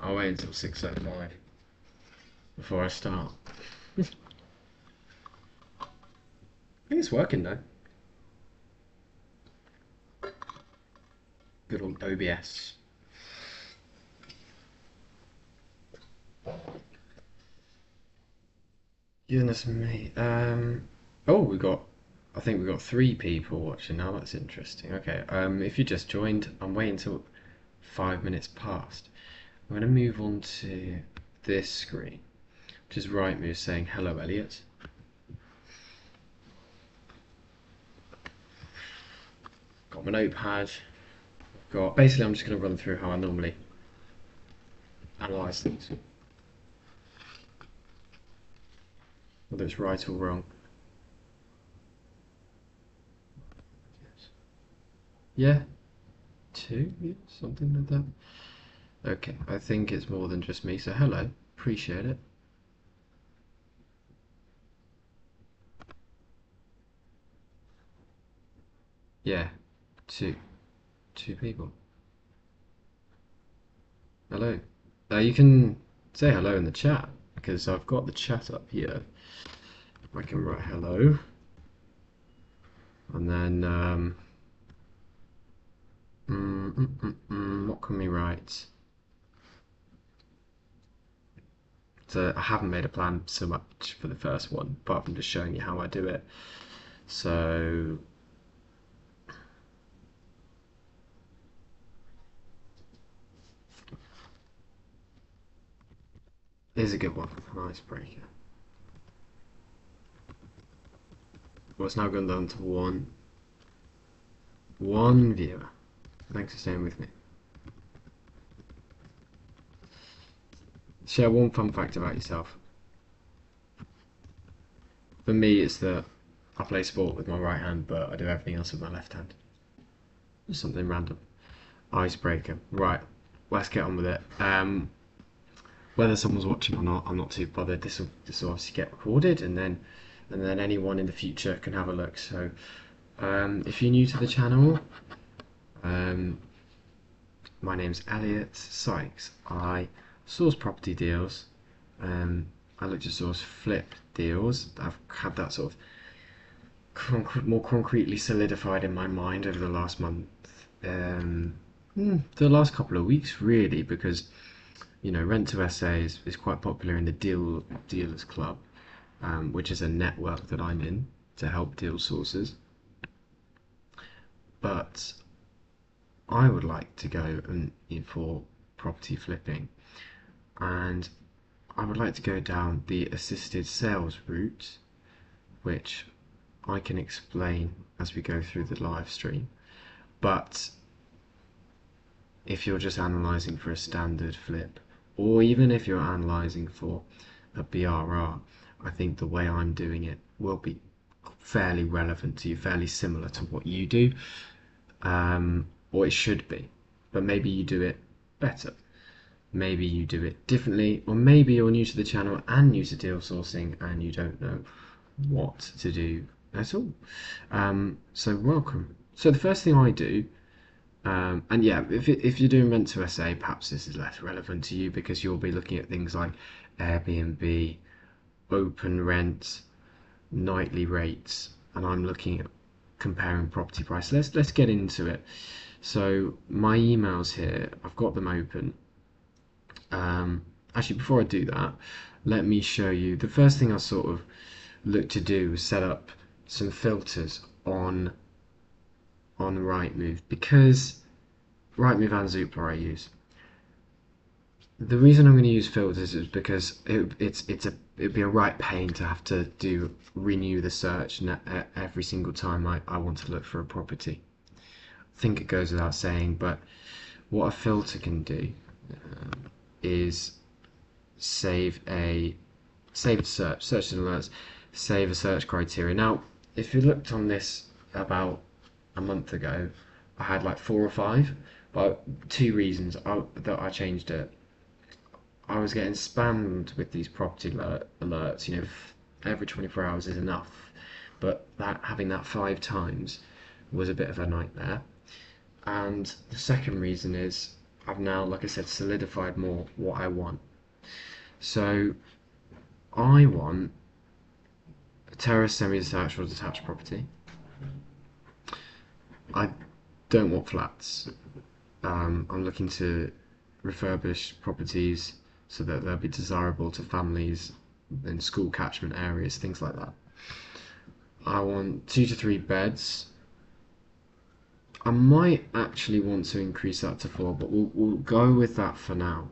I'll wait until 6:05 before I start. I think it's working though. Good old OBS. Goodness me. Oh, I think we got 3 people watching now. That's interesting. Okay. If you just joined, I'm waiting till 5 minutes past. I'm going to move on to this screen, which is Rightmove saying hello, Elliot. Got my notepad. Basically, I'm just going to run through how I normally analyse things, whether it's right or wrong. Yeah, 2, yeah, something like that. Okay, I think it's more than just me, so hello, appreciate it. Yeah, 2 people. Hello. You can say hello in the chat, because I've got the chat up here. I can write hello. And then, what can we write? So I haven't made a plan so much for the first one, apart from just showing you how I do it. So here's a good one, an icebreaker. Well, it's now gone down to one viewer. Thanks for staying with me. Share one fun fact about yourself. For me, it's that I play sport with my right hand, but I do everything else with my left hand. Just something random. Icebreaker. Right, let's get on with it. Whether someone's watching or not, I'm not too bothered. This will obviously get recorded, and then anyone in the future can have a look. So, if you're new to the channel, my name's Elliot Sykes. I source property deals. I look to source flip deals. I've had that sort of more concretely solidified in my mind over the last month. The last couple of weeks, really, because Rent to SA is quite popular in the Dealers Club, which is a network that I'm in to help deal sources. But I would like to go for property flipping, and I would like to go down the assisted sales route, which I can explain as we go through the live stream. But if you're just analysing for a standard flip, or even if you're analysing for a BRR, I think the way I'm doing it will be fairly relevant to you, fairly similar to what you do, or it should be. But maybe you do it better. Maybe you do it differently, or maybe you're new to the channel and new to deal sourcing and you don't know what to do at all. So welcome. So the first thing I do, and yeah, if you're doing Rent to SA, perhaps this is less relevant to you because you'll be looking at things like Airbnb, open rent, nightly rates, and I'm looking at comparing property price. Let's get into it. So my emails here, I've got them open. Actually, before I do that, let me show you. The first thing I sort of looked to do was set up some filters on Rightmove, because Rightmove and Zoopla I use. The reason I'm going to use filters is because it'd be a right pain to have to renew the search every single time I want to look for a property. I think it goes without saying, but what a filter can do is save a search and alerts, save a search criteria. Now, if you looked on this about a month ago, I had like 4 or 5, but 2 reasons that I changed it. I was getting spammed with these property alerts. Every 24 hours is enough, but having that 5 times was a bit of a nightmare. And the second reason is I've now, like I said, solidified more what I want. So I want a terrace, semi-detached or detached property. I don't want flats. I'm looking to refurbish properties so that they'll be desirable to families in school catchment areas, things like that. I want 2 to 3 beds. I might actually want to increase that to 4, but we'll go with that for now.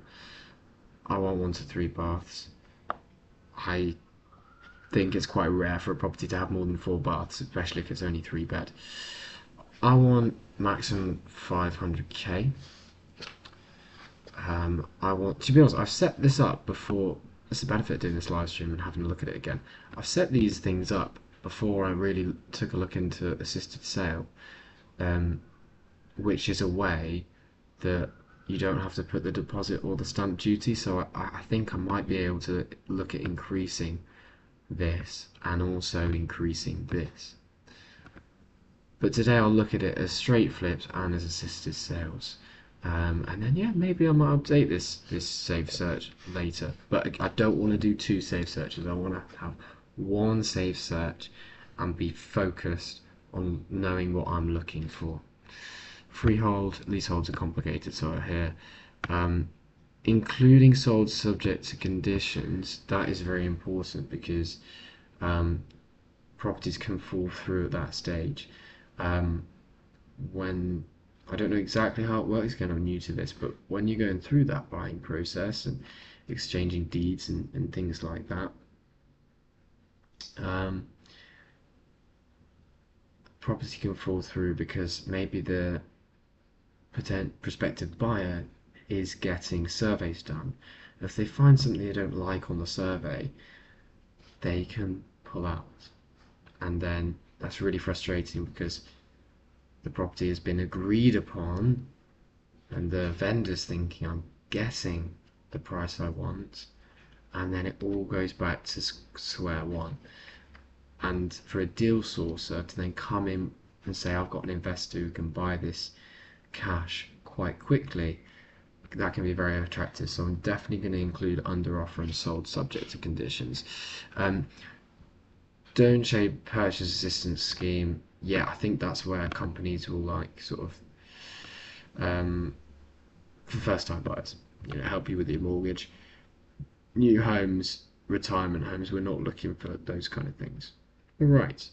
I want 1 to 3 baths. I think it's quite rare for a property to have more than 4 baths, especially if it's only 3 bed. I want maximum 500k. I want, to be honest, I've set this up before. That's the benefit of doing this live stream and having a look at it again. I've set these things up before I really took a look into assisted sale, which is a way that you don't have to put the deposit or the stamp duty. So I think I might be able to look at increasing this and also increasing this. But today I'll look at it as straight flips and as assisted sales. And then yeah, maybe I might update this save search later. But I don't want to do 2 save searches. I want to have 1 save search and be focused on knowing what I'm looking for. Freehold, leaseholds are complicated, so here. Including sold subject to conditions, that is very important because properties can fall through at that stage. When I don't know exactly how it works, again I'm new to this, but when you're going through that buying process and exchanging deeds and things like that, property can fall through because maybe the prospective buyer is getting surveys done. If they find something they don't like on the survey, they can pull out, and then that's really frustrating because the property has been agreed upon and the vendor's thinking I'm getting the price I want, and then it all goes back to square one. And for a deal sourcer to then come in and say I've got an investor who can buy this cash quite quickly, that can be very attractive. So I'm definitely going to include under offer and sold subject to conditions. Don't show purchase assistance scheme. Yeah, I think that's where companies will like sort of for first time buyers, help you with your mortgage. New homes, retirement homes, we're not looking for those kind of things. All right.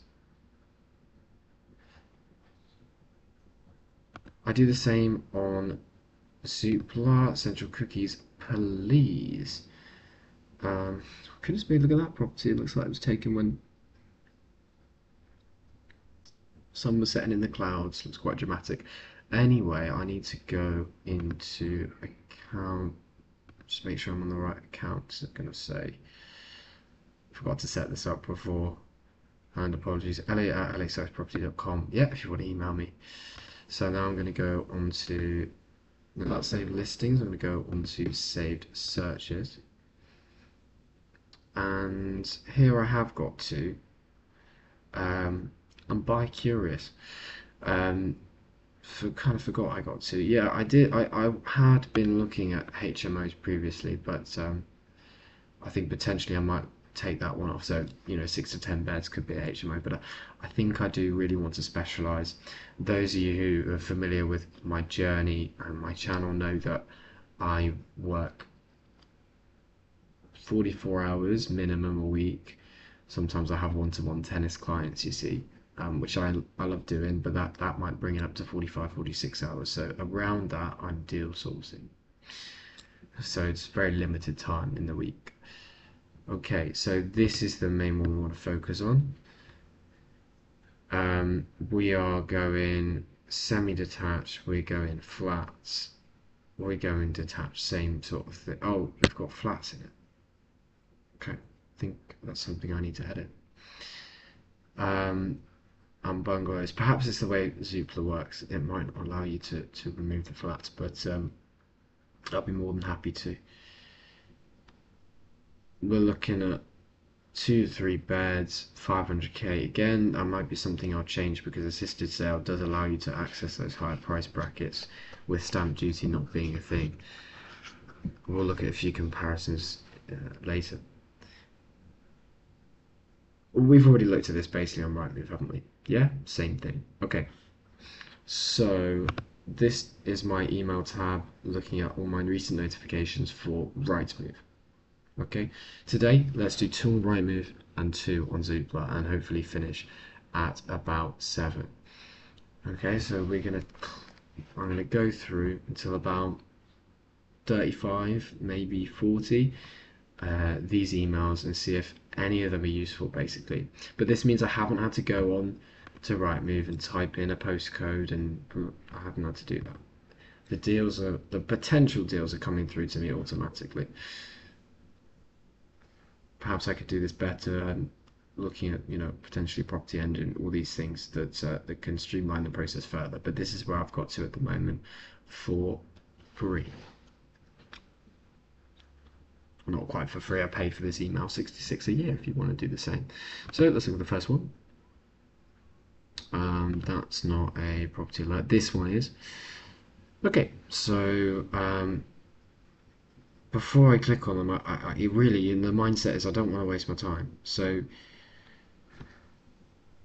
I do the same on Zoopla, Central Cookies, please. Goodness me, look at that property. It looks like it was taken when sun was setting in the clouds. Looks quite dramatic. Anyway, I need to go into account. Just make sure I'm on the right account. It's going to say, forgot to set this up before. And apologies. Elliot at elliotsykeproperty.com. Yeah, if you want to email me. So now I'm going to go on to that saved listings. I'm going to go on to saved searches. And here I have got to I'm bi curious. Kind of forgot I got to. Yeah, I did. I had been looking at HMOs previously, but I think potentially I might take that one off. So 6 to 10 beds could be a HMO, but I think I do really want to specialise. Those of you who are familiar with my journey and my channel know that I work 44 hours minimum a week. Sometimes I have one-to-one tennis clients, you see, which I love doing, but that might bring it up to 45, 46 hours. So around that, I'm deal sourcing. So it's very limited time in the week. Okay, so this is the main one we want to focus on. We are going semi-detached, we're going flats, we're going detached, same sort of thing. Oh, we've got flats in it. Okay, I think that's something I need to edit. And bungalows. Perhaps it's the way Zoopla works. It might not allow you to remove the flats, but I'll be more than happy to. We're looking at 2 to 3 beds, 500k. Again, that might be something I'll change because assisted sale does allow you to access those higher price brackets with stamp duty not being a thing. We'll look at a few comparisons later. We've already looked at this basically on Rightmove, haven't we? Yeah, same thing. Okay, so this is my email tab looking at all my recent notifications for Rightmove. Okay, today let's do 2 on Rightmove and 2 on Zoopla and hopefully finish at about 7. Okay, so I'm gonna go through until about 35, maybe 40 these emails and see if any of them are useful basically. But this means I haven't had to go on to Rightmove and type in a postcode, and I haven't had to do that. The potential deals are coming through to me automatically. Perhaps I could do this better, and looking at potentially property engine, all these things that can streamline the process further. But this is where I've got to at the moment for free. Not quite for free. I pay for this email $66 a year if you want to do the same. So let's look at the first one. That's not a property alert. This one is. Okay, so before I click on them, I really, in the mindset is I don't want to waste my time. So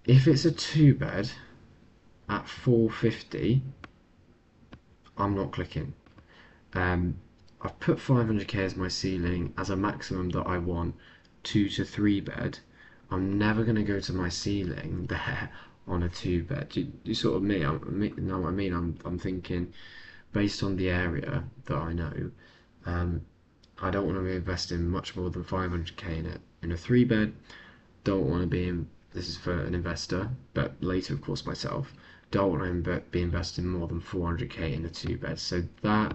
if it's a 2-bed at 450, I'm not clicking. I've put 500k as my ceiling as a maximum that I want 2 to 3 bed. I'm never going to go to my ceiling there on a 2-bed. Do you sort of know what I mean? I'm thinking based on the area that I know. I don't want to be investing much more than 500k in it. In a 3-bed, don't want to be in. This is for an investor, but later, of course, myself. Don't want to be investing more than 400k in a 2-bed. So that,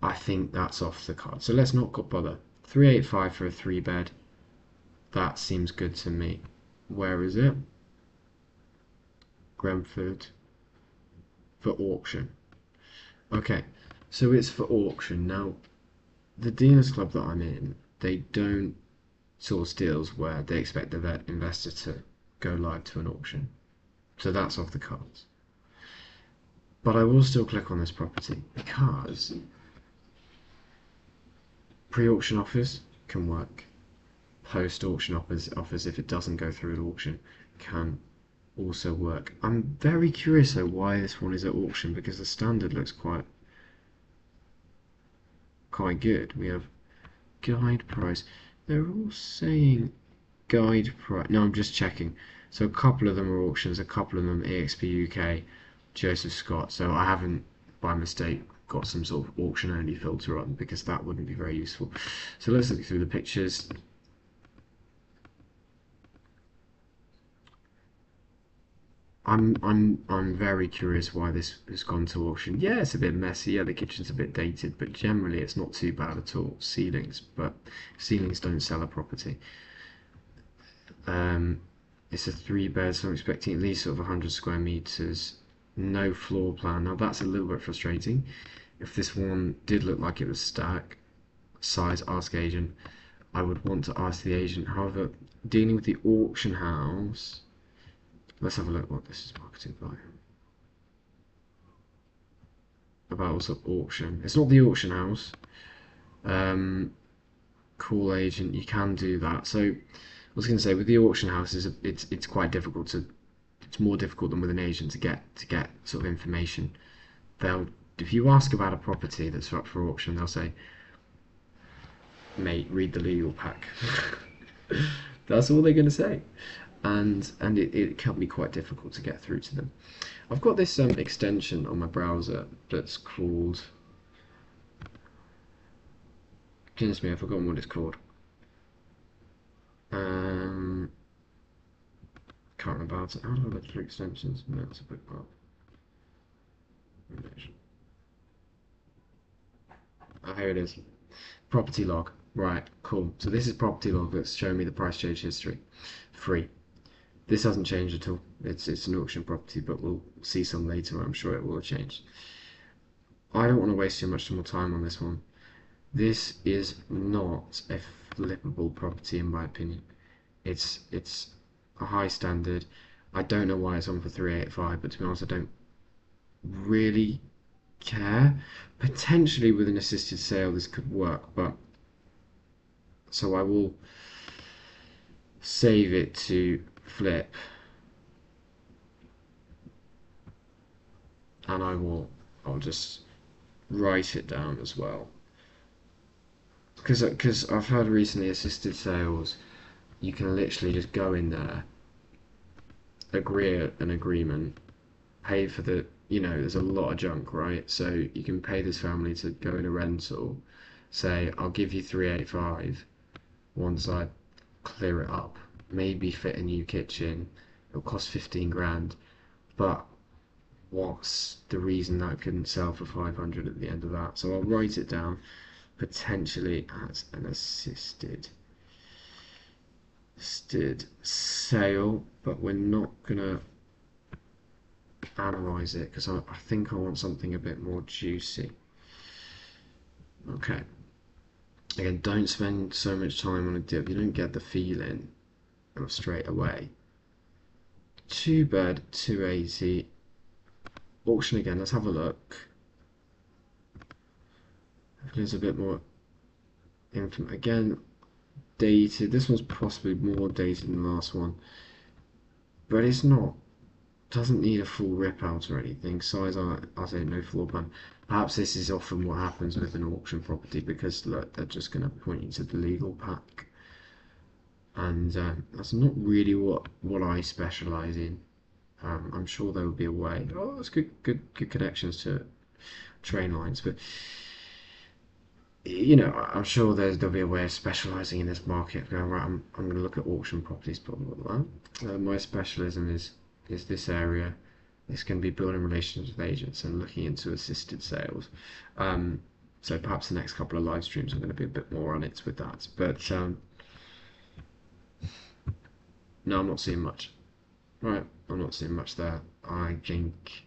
I think that's off the card. So let's not bother. 385 for a 3-bed. That seems good to me. Where is it? Grenford. For auction. Okay, so it's for auction. Now, the dealers club that I'm in, they don't source deals where they expect the investor to go live to an auction. So that's off the cards. But I will still click on this property because pre-auction offers can work. Post-auction offers, if it doesn't go through an auction, can also work. I'm very curious though why this one is at auction, because the standard looks quite good. We have guide price. They're all saying guide price. No, I'm just checking. So a couple of them are auctions, a couple of them EXP UK, Joseph Scott. So I haven't by mistake got some sort of auction only filter on, because that wouldn't be very useful. So let's look through the pictures. I'm very curious why this has gone to auction. Yeah, it's a bit messy. Yeah, the kitchen's a bit dated, but generally it's not too bad at all. Ceilings, but ceilings don't sell a property. It's a 3-bed, so I'm expecting at least sort of 100 square meters. No floor plan. Now that's a little bit frustrating. If this one did look like it was stack size, ask agent. I would want to ask the agent. However, dealing with the auction house. Let's have a look what this is marketed by. About also auction. It's not the auction house. Call agent, you can do that. So I was going to say with the auction house, it's quite difficult to. It's more difficult than with an agent to get sort of information. If you ask about a property that's up for auction, they'll say, "Mate, read the legal pack." That's all they're going to say. And it can be quite difficult to get through to them. I've got this extension on my browser that's called, goodness me, I've forgotten what it's called. Can't remember how to. How do I look through extensions? No, it's a bookmark. Oh, here it is. Property log. Right, cool. So this is property log that's showing me the price change history. Free. This hasn't changed at all. It's an auction property, but we'll see some later. I'm sure it will have changed. I don't want to waste too much more time on this one. This is not a flippable property in my opinion. It's a high standard. I don't know why it's on for 385, but to be honest, I don't really care. Potentially with an assisted sale this could work, but so I will save it to flip, and I'll just write it down as well, because I've heard recently assisted sales, you can literally just go in there, agree an agreement, pay for the, there's a lot of junk, right? So you can pay this family to go in a rental, say I'll give you 385 once I clear it up, maybe fit a new kitchen, it'll cost 15 grand, but what's the reason that couldn't sell for 500 at the end of that? So I'll write it down, potentially as an assisted sale, but we're not gonna analyze it because I think I want something a bit more juicy. Okay. Again, don't spend so much time on a deal if you don't get the feeling straight away. 2-bed, 280. Auction again, let's have a look. There's a bit more info. Again, dated. This one's possibly more dated than the last one. But it's not. Doesn't need a full rip out or anything. Size, I say no floor plan. Perhaps this is often what happens with an auction property because look, they're just going to point you to the legal pack. And that's not really what I specialise in. I'm sure there will be a way. Oh, that's good connections to train lines, but I'm sure there'll be a way of specialising in this market. Going right, I'm going to look at auction properties, blah blah blah. My specialism is this area. It's going to be building relations with agents and looking into assisted sales. So perhaps the next couple of live streams I'm going to be a bit more on it with that. But no, I'm not seeing much. Right, I'm not seeing much there. I think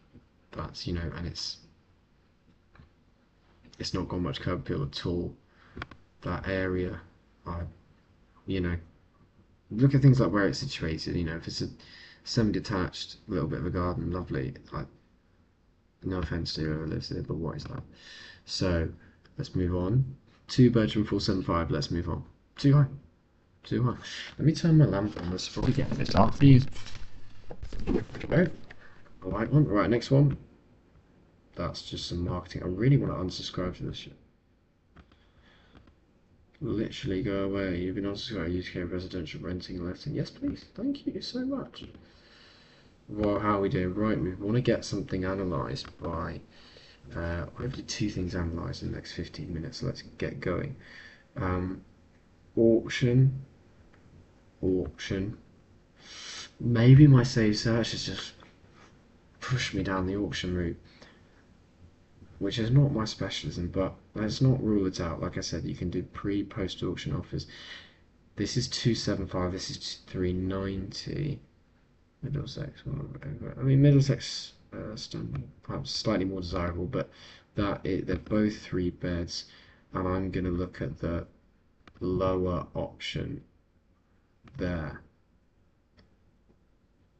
that's, and it's not got much curb appeal at all. That area, look at things like where it's situated. If it's a semi-detached, little bit of a garden, lovely. Like, no offense to whoever lives there, but what is that? So let's move on. 2-bedroom, 475. Let's move on. Too high. Too high. Let me turn my lamp on. This is probably getting a bit dark for you. Okay. A white one. Right, next one. That's just some marketing. I really want to unsubscribe to this shit. Literally go away. You've been unsubscribed. UK residential renting and letting. Yes, please. Thank you so much. Well, how are we doing? Right, we want to get something analysed by. Hopefully 2 things analysed in the next 15 minutes. So let's get going. Auction. Maybe my save search has just pushed me down the auction route, which is not my specialism, but let's not rule it out. Like I said, you can do pre-post auction offers. This is 275, this is 390. Middlesex, I mean Middlesex perhaps slightly more desirable, but they're both 3 beds, and I'm going to look at the lower option there.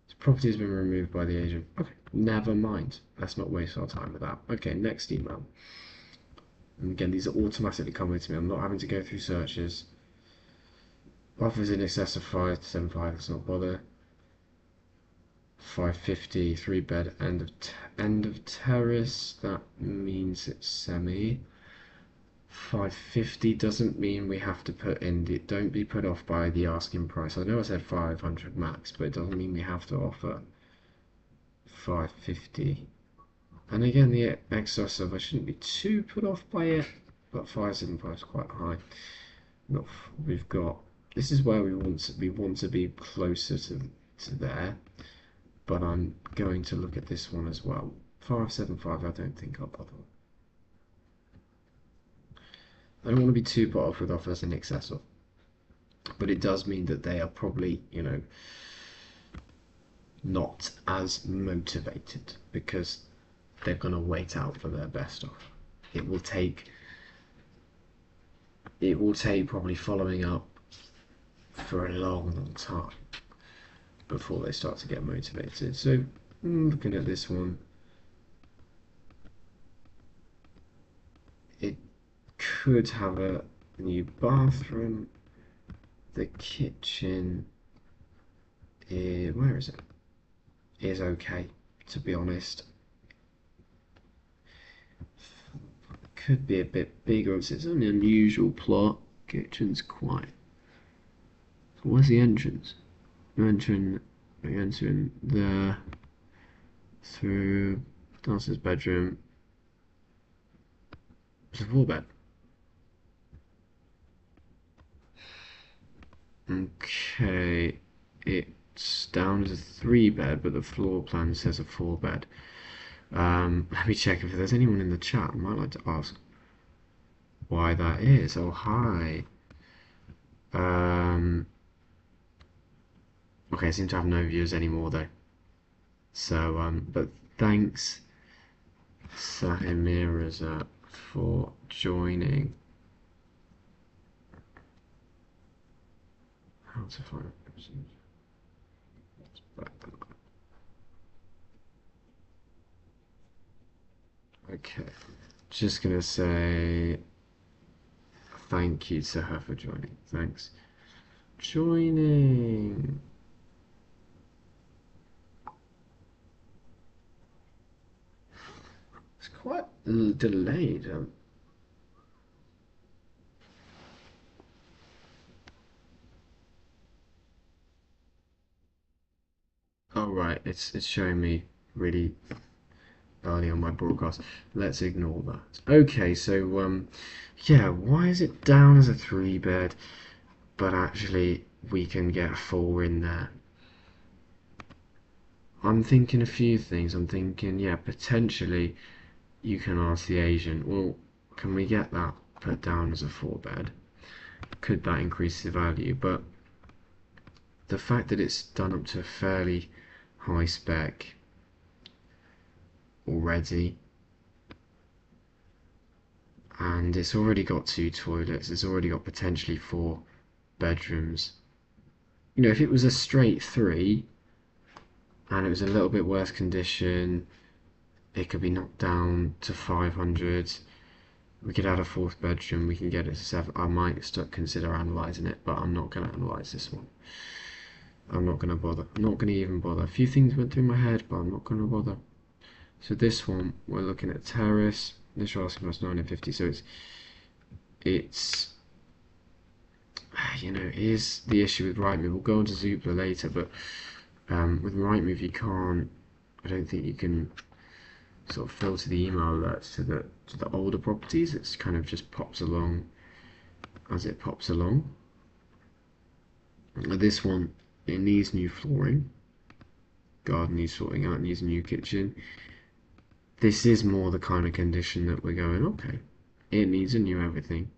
This property has been removed by the agent. Okay, never mind. Let's not waste our time with that. Okay, next email. And again, these are automatically coming to me. I'm not having to go through searches. Offers in excess of 575. Let's not bother. 550, 3-bed, end of terrace. That means it's semi. 550 doesn't mean we have to put in the. Don't be put off by the asking price. I know I said 500 max, but it doesn't mean we have to offer 550. And again, the excess of, I shouldn't be too put off by it, but 575 is quite high. Look, we've got. This is where we want to be closer to there, but I'm going to look at this one as well. 575, I don't think I'll bother. I don't want to be too put off with offers in excess of, but it does mean that they are probably, not as motivated because they're going to wait out for their best offer. It will take probably following up for a long time before they start to get motivated. So looking at this one, could have a new bathroom. The kitchen is, where is it? Is okay, to be honest. Could be a bit bigger. It's an unusual plot. Kitchen's quite. Where's the entrance? You're entering there through downstairs bedroom. It's a 4-bed. Okay, it's down as a 3-bed, but the floor plan says a 4-bed. Let me check if there's anyone in the chat. I might like to ask why that is. Oh, hi. Okay, I seem to have no viewers anymore though. So, but thanks, Sahimiraza, for joining. How to find Okay, just gonna say thank you to her for joining. Thanks. Joining. It's quite delayed. Oh right, it's showing me really early on my broadcast. Let's ignore that. Okay, so yeah, why is it down as a 3-bed, but actually we can get a 4 in there? I'm thinking a few things. I'm thinking, yeah, potentially you can ask the agent, well, can we get that put down as a 4-bed? Could that increase the value? But the fact that it's done up to a fairly high spec already, and it's already got 2 toilets, it's already got potentially 4 bedrooms. You know, if it was a straight 3 and it was a little bit worse condition, it could be knocked down to 500. We could add a 4th bedroom, we can get it to 7. I might consider analysing it, but I'm not going to analyse this one. I'm not going to bother. I'm not going to even bother. A few things went through my head, but I'm not going to bother. So this one, we're looking at terrace. Initial asking price 950. So it's you know, is the issue with Rightmove. We'll go on to Zoopla later, but with Rightmove you can't. I don't think you can sort of filter the email alerts to the older properties. It's kind of just pops along as it pops along. This one, it needs new flooring. Garden needs sorting out, needs a new kitchen. This is more the kind of condition that we're going, okay, it needs a new everything.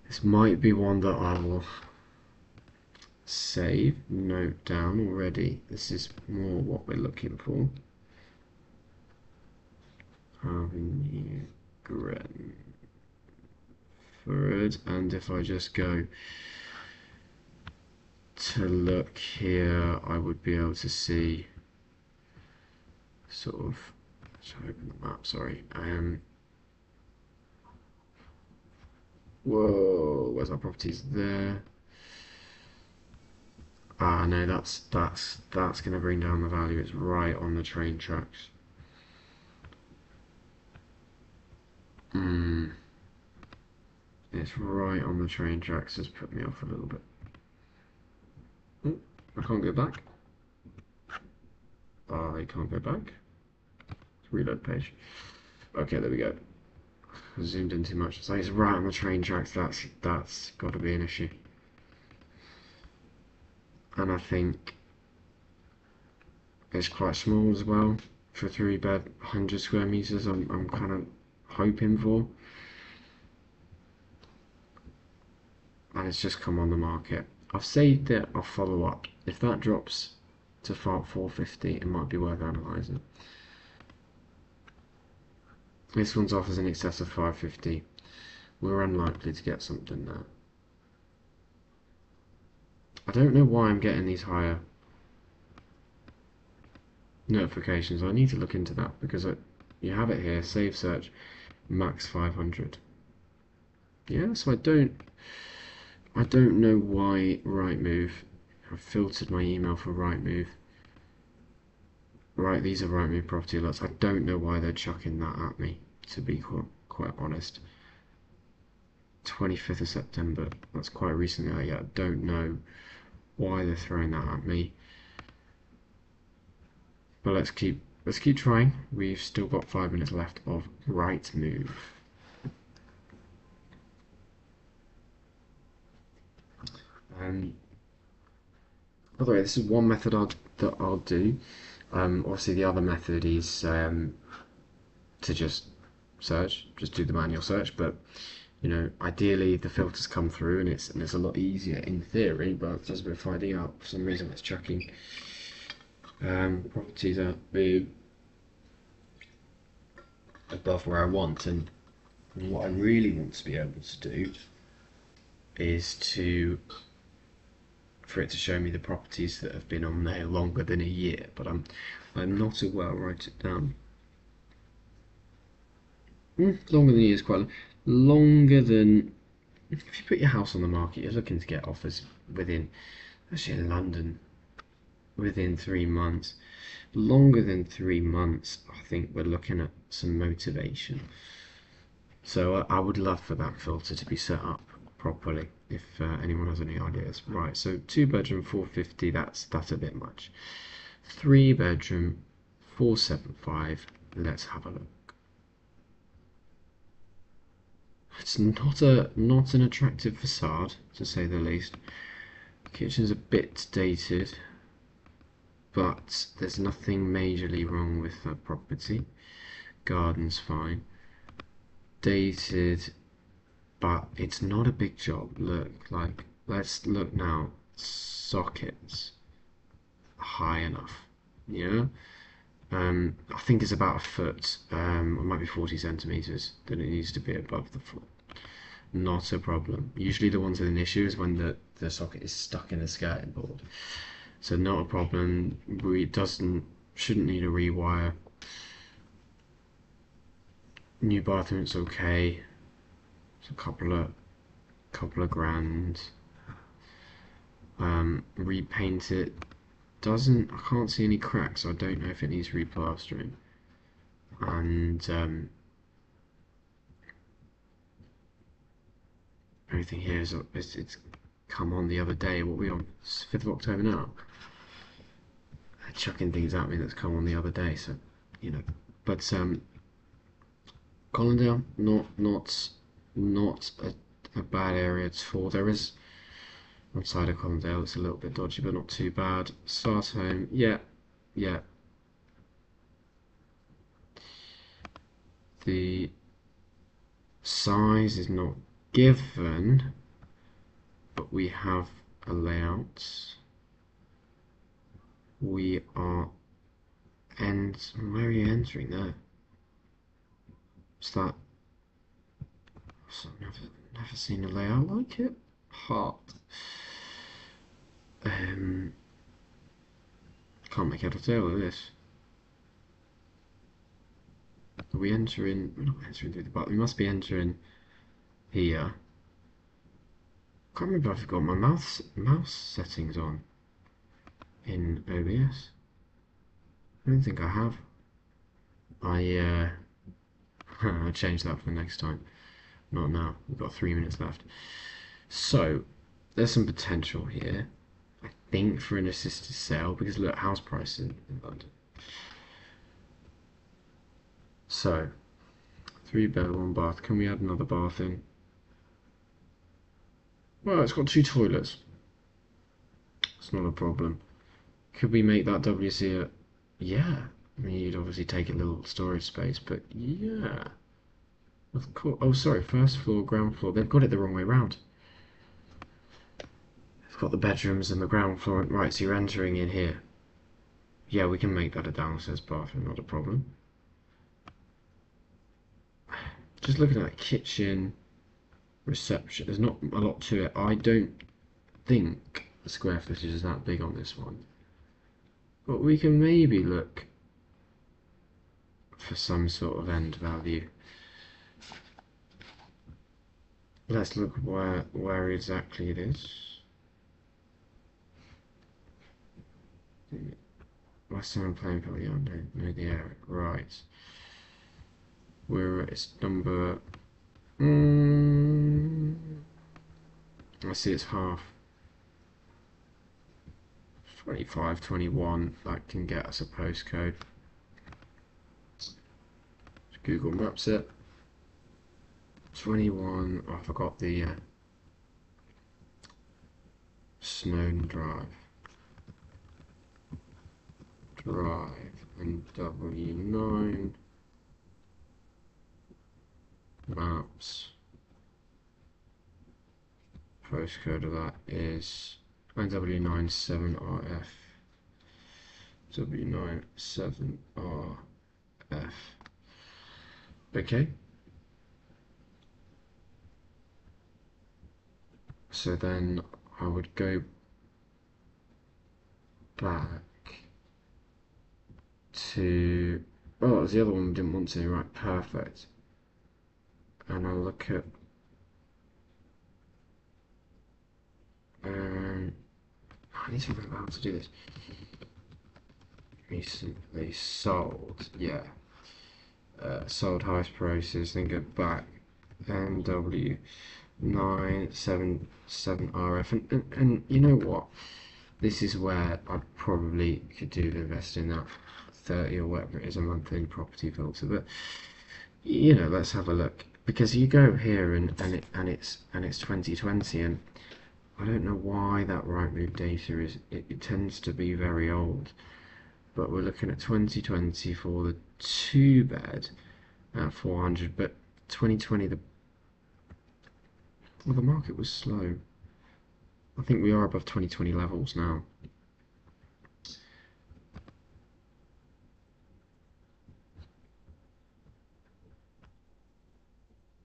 This might be one that I will save, note down already. This is more what we're looking for. Avenue Grenford, and if I just go to look here, I would be able to see sort of, let's open the map, sorry. Whoa, where's our properties there? Ah, no, that's going to bring down the value. It's right on the train tracks. It's right on the train tracks. Just put me off a little bit. Oh, I can't go back. I can't go back. Reload page. Okay, there we go. I zoomed in too much. It's like it's right on the train tracks. That's got to be an issue. And I think it's quite small as well for a 3-bed, 100 square meters. I'm kind of hoping for, and it's just come on the market. I've saved it. I'll follow up. If that drops to 450, it might be worth analysing. This one's offers in excess of 550. We're unlikely to get something there. I don't know why I'm getting these higher notifications. I need to look into that because you have it here, save search. max 500. Yeah, so I don't know why Rightmove. I've filtered my email for Rightmove. Right, these are Rightmove property alerts. I don't know why they're chucking that at me, to be quite honest. 25th of September, that's quite recently. I don't know why they're throwing that at me. But let's keep trying. We've still got 5 minutes left of Rightmove. By the way, this is one method that I'll do. Obviously, the other method is to just search, just do the manual search. But you know, ideally the filters come through, and it's a lot easier in theory. But it's just a bit of finding out. For some reason, it's chucking properties out above where I want, and what I really want to be able to do is for it to show me the properties that have been on there longer than a year, but I'm not aware. I'll write it down. Longer than a year is quite longer than. If you put your house on the market, you're looking to get offers within, actually in London, within 3 months. Longer than 3 months, I think we're looking at some motivation. So I would love for that filter to be set up properly, if anyone has any ideas. Right, so 2-bedroom 450, that's a bit much. 3-bedroom 475, let's have a look. It's not an attractive facade, to say the least. The kitchen's a bit dated, but there's nothing majorly wrong with the property. Garden's fine. Dated, but it's not a big job. Look, like, let's look now. Sockets high enough, yeah. I think it's about a foot, it might be 40 centimeters that it needs to be above the floor. Not a problem. Usually the ones with an issue is when the socket is stuck in the skirting board. So not a problem. Shouldn't need a rewire. New bathroom's okay. It's a couple of grand. Repaint it. I can't see any cracks, so I don't know if it needs replastering. And everything here it's come on the other day. What are we on? 5th of October now. They're chucking things at me that's come on the other day, so you know. But Colindale, not a bad area at all. There is one side of Colindale it's a little bit dodgy, but not too bad. Start home, yeah. The size is not given, but we have a layout. We are where are you entering there? Is that? I've never seen a layout like it. Heart. Can't make head or tail of this. Are we entering? We're not entering through the button. We must be entering here. Can't remember if I've got my mouse settings on in OBS. I don't think I have. I'll change that for next time. Not now. We've got 3 minutes left. So there's some potential here, I think, for an assisted sale, because look, house price in London. So 3-bed, 1 bath. Can we add another bath in? Well, it's got 2 toilets. It's not a problem. Could we make that WC yeah. I mean, you'd obviously take a little storage space, but yeah. Of course. Oh, sorry. First floor, ground floor. They've got it the wrong way round. They've got the bedrooms and the ground floor. Right, so you're entering in here. Yeah, we can make that a downstairs bathroom, not a problem. Just looking at the kitchen, reception, there's not a lot to it. I don't think the square footage is that big on this one. But we can maybe look for some sort of end value. let's look where exactly it is. West Ham playing for you, I don't know the area. Right. It's number. I see it's half. 25, 21. That can get us a postcode. Google Maps it. 21. Oh, I forgot the Snowden Drive. And W9 maps. Postcode of that is W97RF. W97RF. Okay. So then I would go back to. Oh, that was the other one we didn't want to. Right, perfect. And I'll look at. I need to remember how to do this. Recently sold, yeah. Sold highest prices, then go back. MW977RF, and you know what? This is where I probably could do invest in that 30 or whatever it is a month in property filter, but you know, let's have a look, because you go here and it's 2020, and I don't know why that Rightmove data is, it tends to be very old, but we're looking at 2020 for the 2-bed at 400, but 2020 the market was slow. I think we are above 2020 levels now.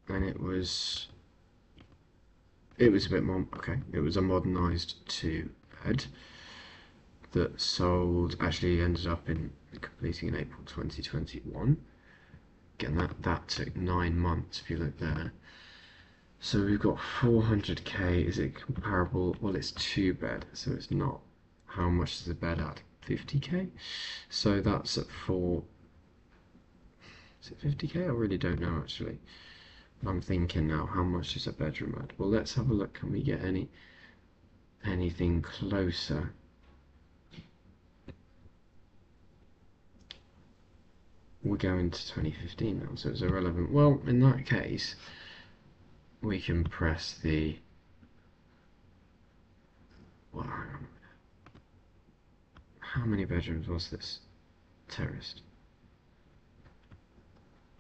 And it was a bit more, okay, it was a modernised 2-bed that sold, actually ended up in completing in April 2021. Again, that took 9 months if you look there. So we've got 400k. Is it comparable? Well, it's 2-bed, so it's not. How much is the bed at? 50k. So that's at 4. Is it 50k? I really don't know actually. I'm thinking now, how much is a bedroom at? Well, let's have a look. Can we get anything closer? We're going to 2015 now, so it's irrelevant. Well, in that case, we can press the. Well, hang on. How many bedrooms was this terraced?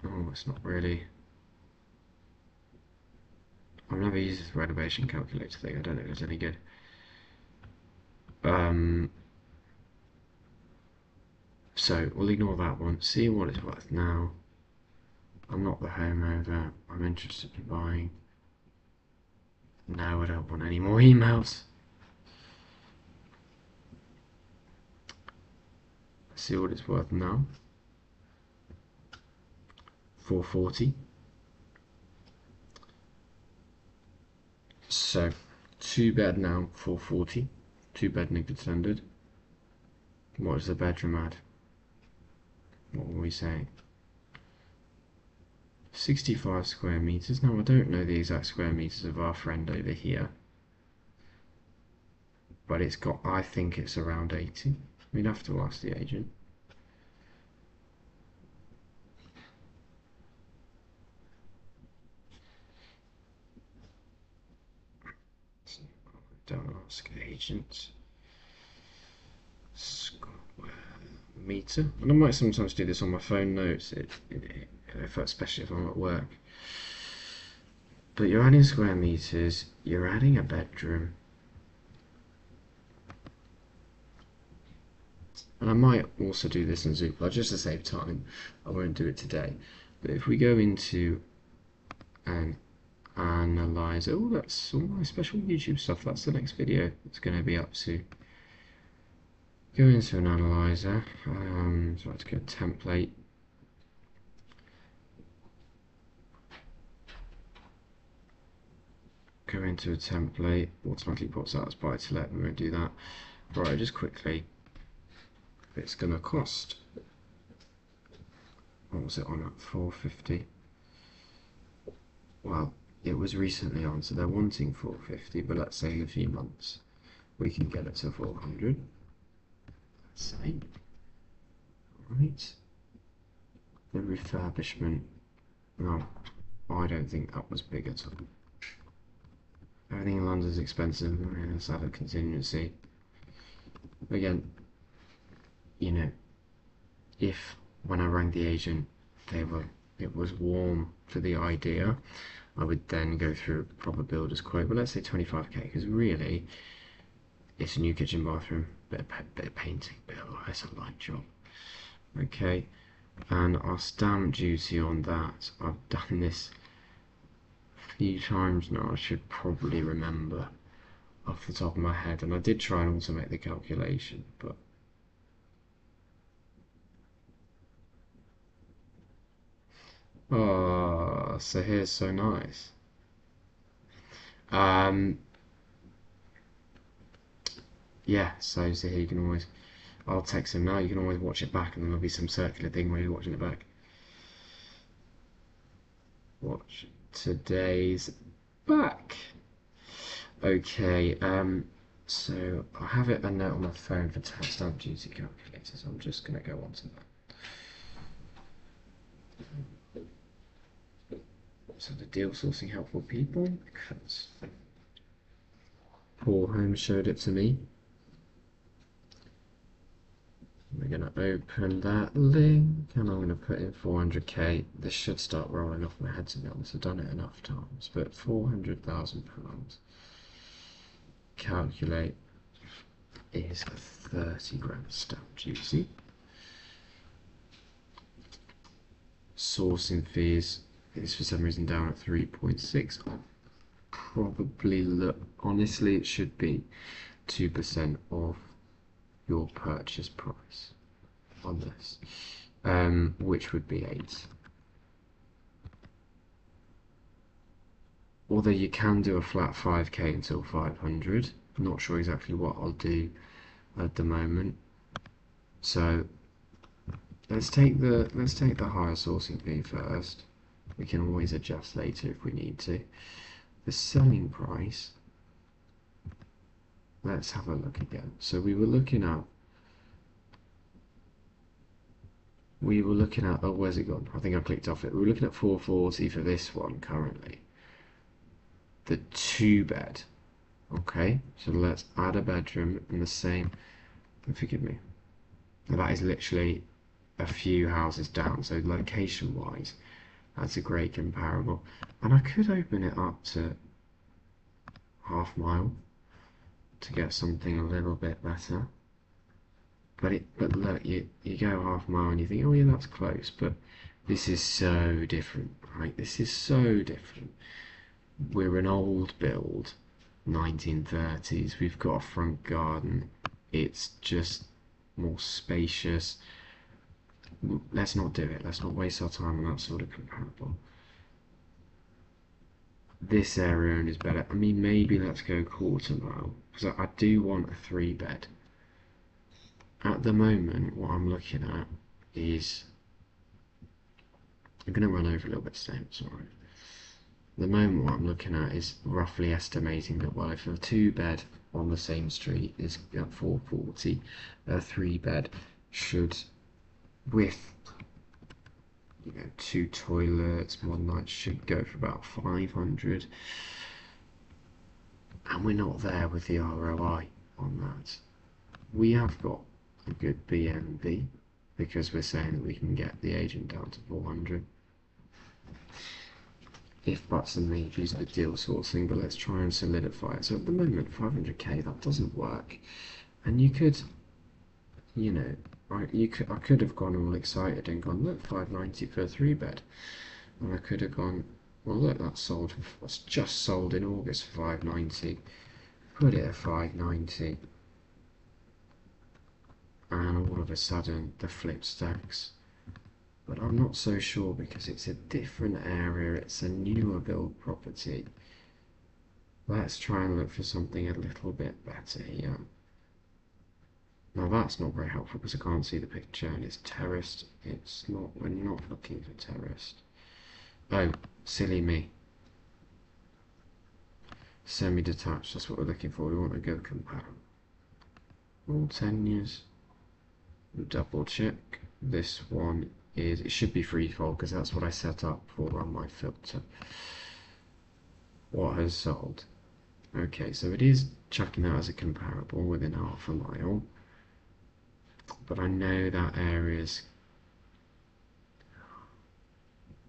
Oh, it's not really. I've never used this renovation calculator thing. I don't know if it's any good. So we'll ignore that one. See what it's worth now. I'm not the homeowner. I'm interested in buying. No, I don't want any more emails. See what it's worth now. 440. So 2-bed now, 440. 2-bed in good standard. What is the bedroom at? What were we saying? 65 square meters. Now I don't know the exact square meters of our friend over here, but it's got, I think it's around 80. We'd have to ask the agent. Don't ask agent. Square meter. And I might sometimes do this on my phone notes, especially if I'm at work. But you're adding square meters, you're adding a bedroom. And I might also do this in Zoopla just to save time. I won't do it today. But if we go into an analyzer, oh, that's all my special YouTube stuff. That's the next video it's going to be up to. Go into an analyzer. So I have to go template. go into a template, automatically pops out as buy to let. We won't do that. Right, just quickly, it's going to cost, what was it on at, 450? Well, it was recently on, so they're wanting 450, but let's say in a few months we can get it to 400. Let's say. Right. The refurbishment. No, I don't think that was big at all. Everything in London's expensive. Let's have a contingency. Again, you know, if when I rang the agent, it was warm for the idea, I would then go through a proper builder's quote. But let's say 25k, because really, it's a new kitchen, bathroom, bit of painting, it's a light job. Okay, and our stamp duty on that, I've done this a few times now. I should probably remember off the top of my head, and I did try and automate the calculation, but oh, so here's so nice. Yeah, so here you can always, I'll text him now, you can always watch it back, and then there'll be some circular thing where you're watching it back. Watch today's back. Okay, so I have a note on my phone for tax stamp duty calculators. I'm just going to go on to that. So the deal sourcing helpful people, because Paul Holmes showed it to me. We're going to open that link, and I'm going to put in 400k. This should start rolling off my head, to be honest. I've done it enough times, but £400,000. Calculate is a 30 grand stamp duty. Sourcing fees is for some reason down at 3.6. Probably look, honestly, it should be 2% of your purchase price on this, which would be 8. Although you can do a flat 5k until 500. I'm not sure exactly what I'll do at the moment. So let's take the higher sourcing fee first. We can always adjust later if we need to. The selling price, let's have a look again. So we were looking at, oh, where's it gone? I think I clicked off it. We were looking at 440 for this one currently. The 2-bed. Okay, so let's add a bedroom and the same, forgive me, that is literally a few houses down, so location wise that's a great comparable. And I could open it up to half mile to get something a little bit better, but look, you go half mile and you think, oh yeah, that's close, but this is so different, right? This is so different. We're an old build, 1930s, we've got a front garden, it's just more spacious. Let's not do it, let's not waste our time on that sort of comparable. This area is better. I mean, maybe let's go quarter mile, because I do want a 3-bed. At the moment, what I'm looking at is, I'm going to run over a little bit today, sorry. At the moment, what I'm looking at is roughly estimating that, well, if a 2-bed on the same street is at 440, a 3-bed should, with 2 toilets, modern lights, should go for about 500, and we're not there with the ROI on that. We have got a good BNB because we're saying that we can get the agent down to 400. If buts and maybes with deal sourcing, but let's try and solidify it. So at the moment, 500k, that doesn't work. And you could, I could have gone all excited and gone, look, 590 for a 3-bed. And I could have gone, well, look, that's just sold in August for 590. Put it at 590. And all of a sudden, the flip stacks. But I'm not so sure because it's a different area, it's a newer build property. Let's try and look for something a little bit better here. Now that's not very helpful because I can't see the picture and it's terraced. It's not, we're not looking for terraced. Oh, silly me. Semi-detached, that's what we're looking for. We want to go compare. All tenures. Double check. This one is, it should be freefold because that's what I set up for on my filter. What has sold? Okay, so it is chucking that as a comparable within half a mile. But I know that area's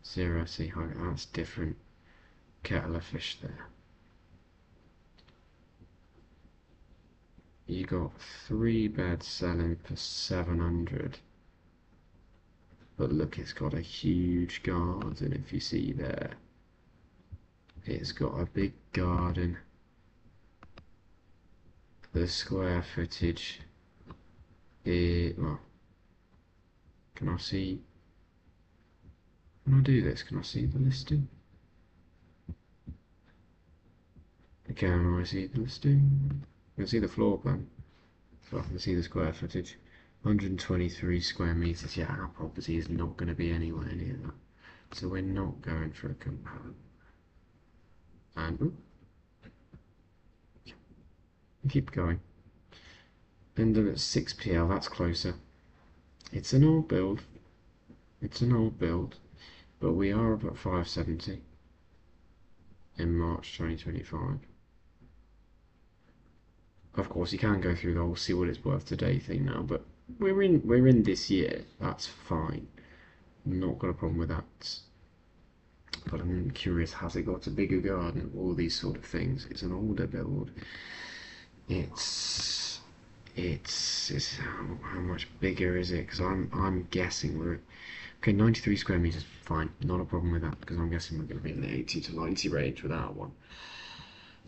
0 C high, that's different kettle of fish there. You got 3 beds selling for 700. But look, it's got a huge garden if you see there. It's got a big garden. The square footage is, well, can I see, can I do this? Can I see the listing? Can I see the listing? I can see the floor plan. So I can see the square footage. 123 square meters. Yeah, our property is not going to be anywhere near that. So we're not going for a comparable. And keep going. And then at 6 PL, that's closer. It's an old build. It's an old build. But we are up at 570 in March 2025. Of course, you can go through the whole see what it's worth today thing now, but we're in this year. That's fine. Not got a problem with that. But I'm curious, has it got a bigger garden? All these sort of things. It's an older build. It's how much bigger is it? Because I'm guessing we're okay. 93 square meters, fine. Not a problem with that because I'm guessing we're going to be in the 80 to 90 range with that one.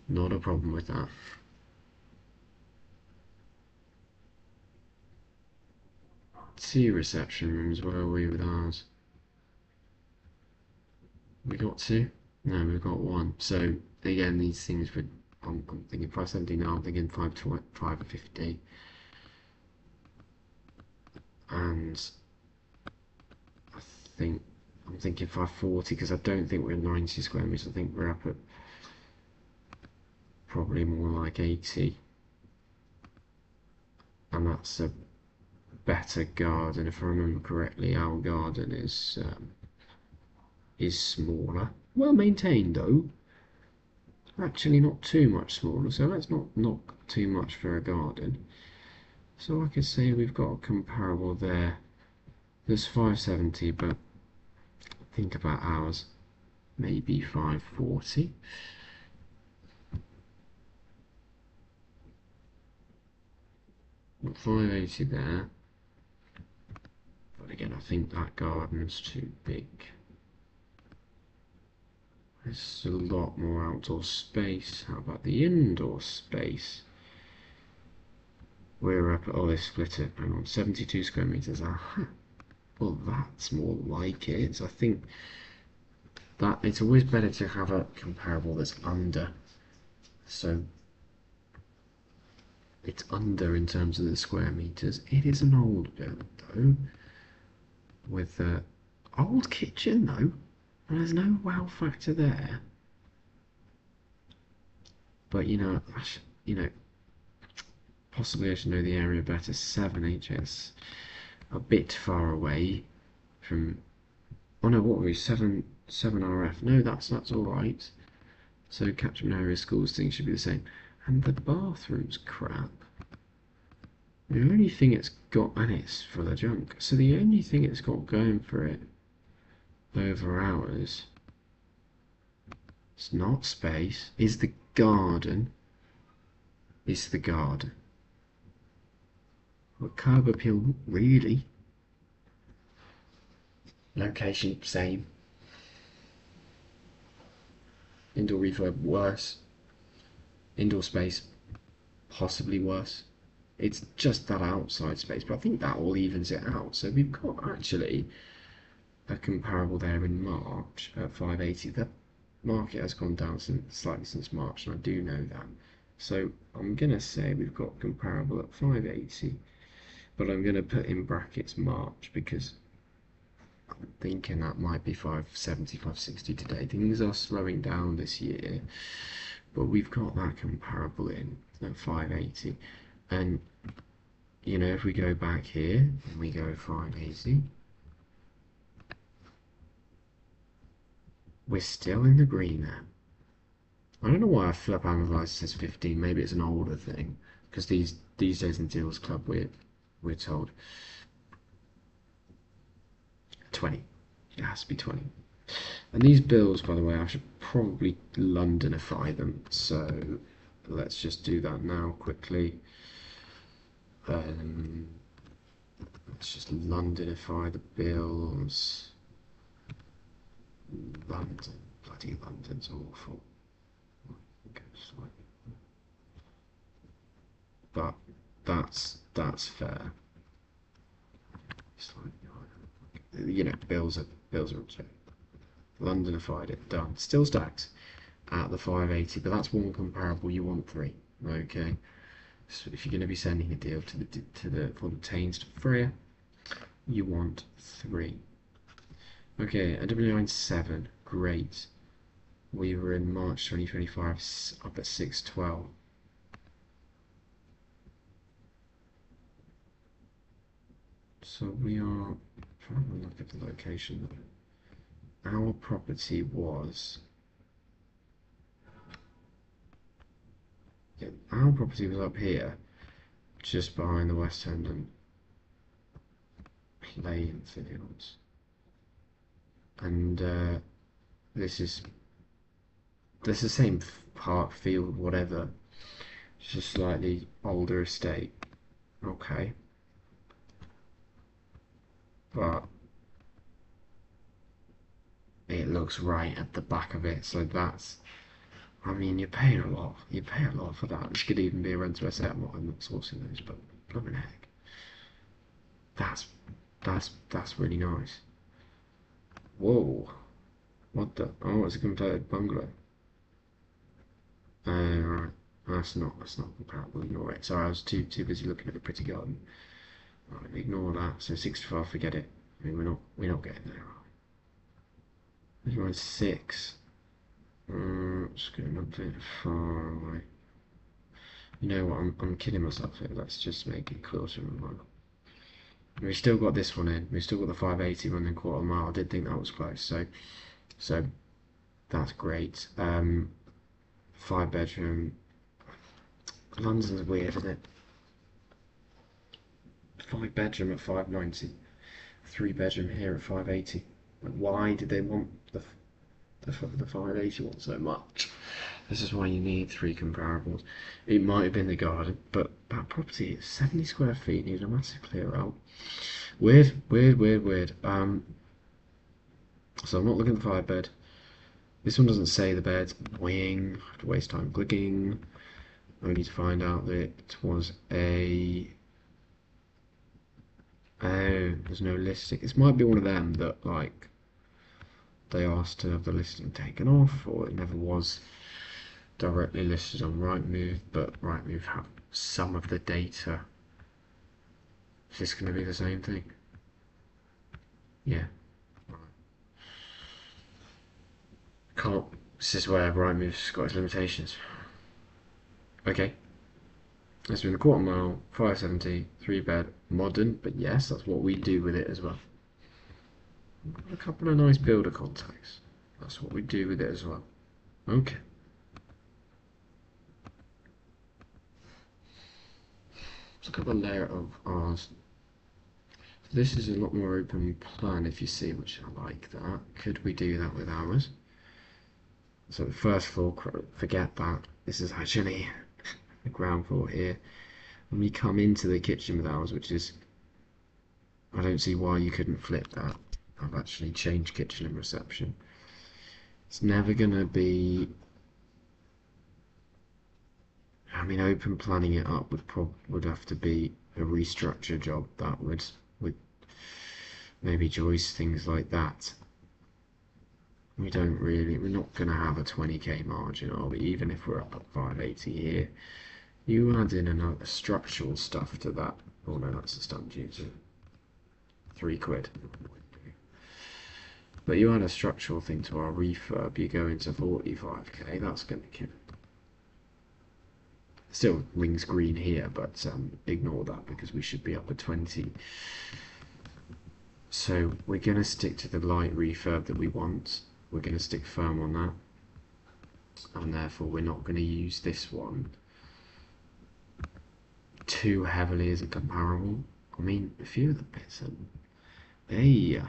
Not a problem with that. Two reception rooms. Where are we with ours? We got two? No, we've got one. So again, these things would. I'm thinking 570 now. I'm thinking 550, and I'm thinking 540 because I don't think we're 90 square meters. I think we're up at probably more like 80, and that's a better garden. If I remember correctly, our garden is smaller. Well maintained though. Actually not too much smaller, so let's not knock too much for a garden. So like I say, we've got a comparable there. There's 570, but think about ours, maybe 540. Got 580 there. But again, I think that garden's too big. There's a lot more outdoor space. How about the indoor space? We're up at, oh, they split it. Hang on, 72 square meters. Well, that's more like it. I think that it's always better to have a comparable that's under. So it's under in terms of the square meters. It is an old build though, with the old kitchen though. And there's no wow factor there. But you know, possibly I should know the area better. 7HS, a bit far away from. Oh no, what were we? 7RF. No, that's all right. So catchment area, schools, things should be the same. And the bathroom's crap. The only thing it's got, and it's full of junk. So the only thing it's got going for it over ours, it's not space, is the garden. It's the garden. Well, curb appeal, really. Location, same. Indoor refurb, worse. Indoor space, possibly worse. It's just that outside space, but I think that all evens it out. So we've got actually a comparable there in March at 580. market has gone down slightly since March, and I do know that. So I'm going to say we've got comparable at 580, but I'm going to put in brackets March because I'm thinking that might be 570, 560 today. Things are slowing down this year, but we've got that comparable in at 580. And you know, if we go back here and we go 580, we're still in the green there. I don't know why I flip analyze says 15. Maybe it's an older thing, because these days in Deals Club we're told 20. It has to be 20. And these bills, by the way, I should probably Londonify them. So let's just do that now quickly. Let's just Londonify the bills. London, bloody London's awful. But that's fair. You know, bills are checked. Londonified it, done. Still stacks at the 580, but that's one comparable. You want 3, okay? So if you're going to be sending a deal to the from Thames to Freya, you want 3. Okay, a W97, great. We were in March 2025 up at 612. So we are trying to look at the location. Our property was up here, just behind the West End and playing fields. And this is the same park, field, whatever. It's just slightly older estate. Okay. But it looks right at the back of it, so that's, I mean, you're paying a lot. You pay a lot for that. This could even be a rent to asset. I'm not sourcing those, but blooming heck, that's really nice. Whoa, what the? Oh, it's a completed bungalow. Right. That's not comparable. Ignore it. Sorry, I was too busy looking at the pretty garden. Right, ignore that. So 65, forget it. I mean, we're not getting there. There's around 6. Just going a bit far away. You know what? I'm kidding myself here. Let's just make it closer and more. We've still got this one in. We've still got the 580 running quarter mile. I did think that was close. So that's great. 5-bedroom. London's weird, isn't it? 5-bedroom at 590. 3-bedroom here at 580. Why did they want the 580 one so much? This is why you need 3 comparables. It might have been the garden, but that property is 70 square feet, needs a massive clear out. Weird. So I'm not looking at the 5-bed. This one doesn't say the bed. Wing. I have to waste time clicking. Only to find out that it was a... Oh, there's no listing. This might be one of them that, like, they asked to have the listing taken off, or it never was directly listed on Rightmove, but Rightmove have some of the data. Is this going to be the same thing? Yeah. Can't. This is where Rightmove's got its limitations. Okay. It's been a quarter mile, 570, 3-bed, modern, but yes, that's what we do with it as well. We've got a couple of nice builder contacts. That's what we do with it as well. Okay. Let's look at the layout of ours. This is a lot more open plan, if you see, which I like that. Could we do that with ours? So the first floor, forget that. This is actually the ground floor here. When we come into the kitchen with ours, which is, I don't see why you couldn't flip that. I've actually changed kitchen and reception. It's never going to be, I mean, open planning it up would have to be a restructure job. That would maybe joist, things like that. we're not going to have a 20k margin, are we? Even if we're up at 580 here. You add in another structural stuff to that. Oh no, that's the stamp duty. £3. But you add a structural thing to our refurb, you go into 45k, that's going to kill it. Still rings green here, but ignore that because we should be up at 20. So we're going to stick to the light refurb that we want. We're going to stick firm on that. And therefore we're not going to use this one too heavily as a comparable. I mean, a few of the bits are... Hey!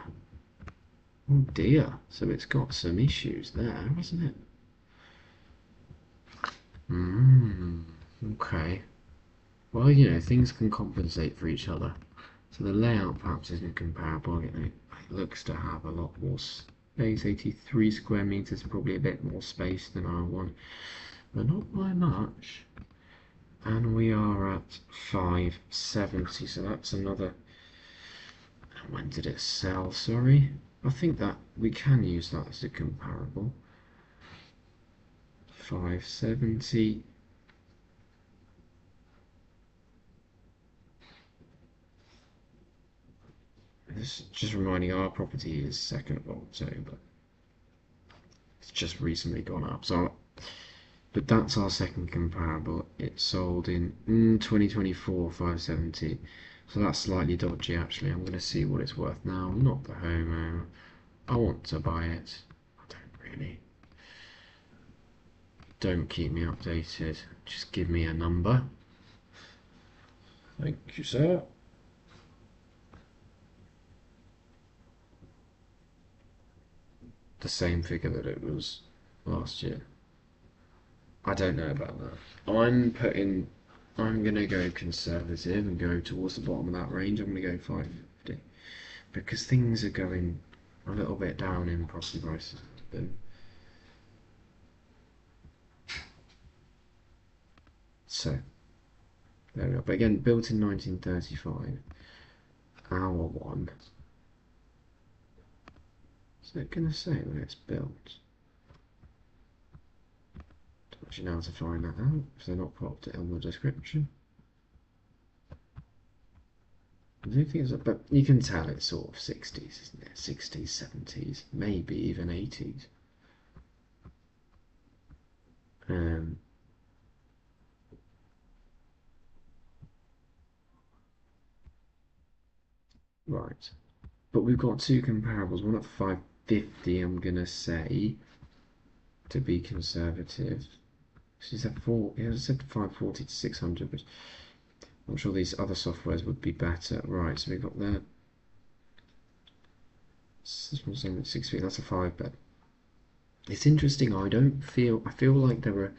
Oh dear, so it's got some issues there, hasn't it? Okay. Well, you know, things can compensate for each other. So the layout perhaps isn't comparable. It looks to have a lot more space. 83 square meters, probably a bit more space than our one, but not by much. And we are at 570, so that's another... When did it sell? Sorry. I think that we can use that as a comparable. 570. This just reminding our property is 2nd of October. It's just recently gone up. So, but that's our second comparable. It sold in 2024, 570. So that's slightly dodgy actually. I'm going to see what it's worth now. I'm not the homeowner. I want to buy it. I don't really. Don't keep me updated. Just give me a number. Thank you, sir. The same figure that it was last year. I don't know about that. I'm gonna go conservative and go towards the bottom of that range. I'm gonna go 550 because things are going a little bit down in property prices. So there we go. But again, built in 1935. Our one. Is it gonna say when it's built? Don't actually know how to find that out if they're not popped it on the description. I don't think it's, but you can tell it's sort of 60s, isn't it? 60s, 70s, maybe even 80s. Right, but we've got two comparables. One at 550, I'm gonna say, to be conservative. She said yeah, I said 540 to 600, but I'm sure these other softwares would be better. Right, so we've got that. This one's saying 6 feet. That's a 5-bed. It's interesting. I feel like there are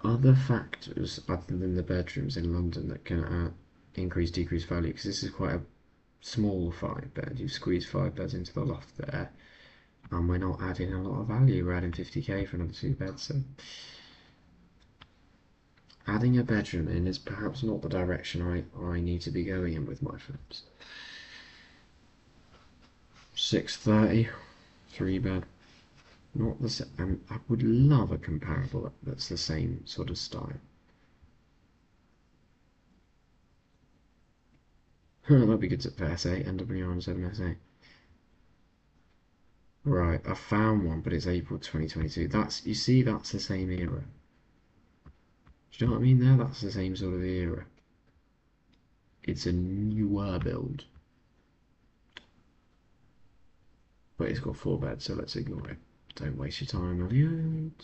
other factors other than the bedrooms in London that can increase, decrease value, because this is quite a small 5-bed. You squeeze 5 beds into the loft there, and we're not adding a lot of value. We're adding 50k for another 2 beds, so adding a bedroom in is perhaps not the direction I need to be going in with my flips. 630, 3-bed. Not the same. I would love a comparable that's the same sort of style. That'd be good for SA, NW7SA. Right, I found one, but it's April 2022. You see, that's the same era. Do you know what I mean there? That's the same sort of era. It's a newer build. But it's got 4 beds, so let's ignore it. Don't waste your time, Elliot.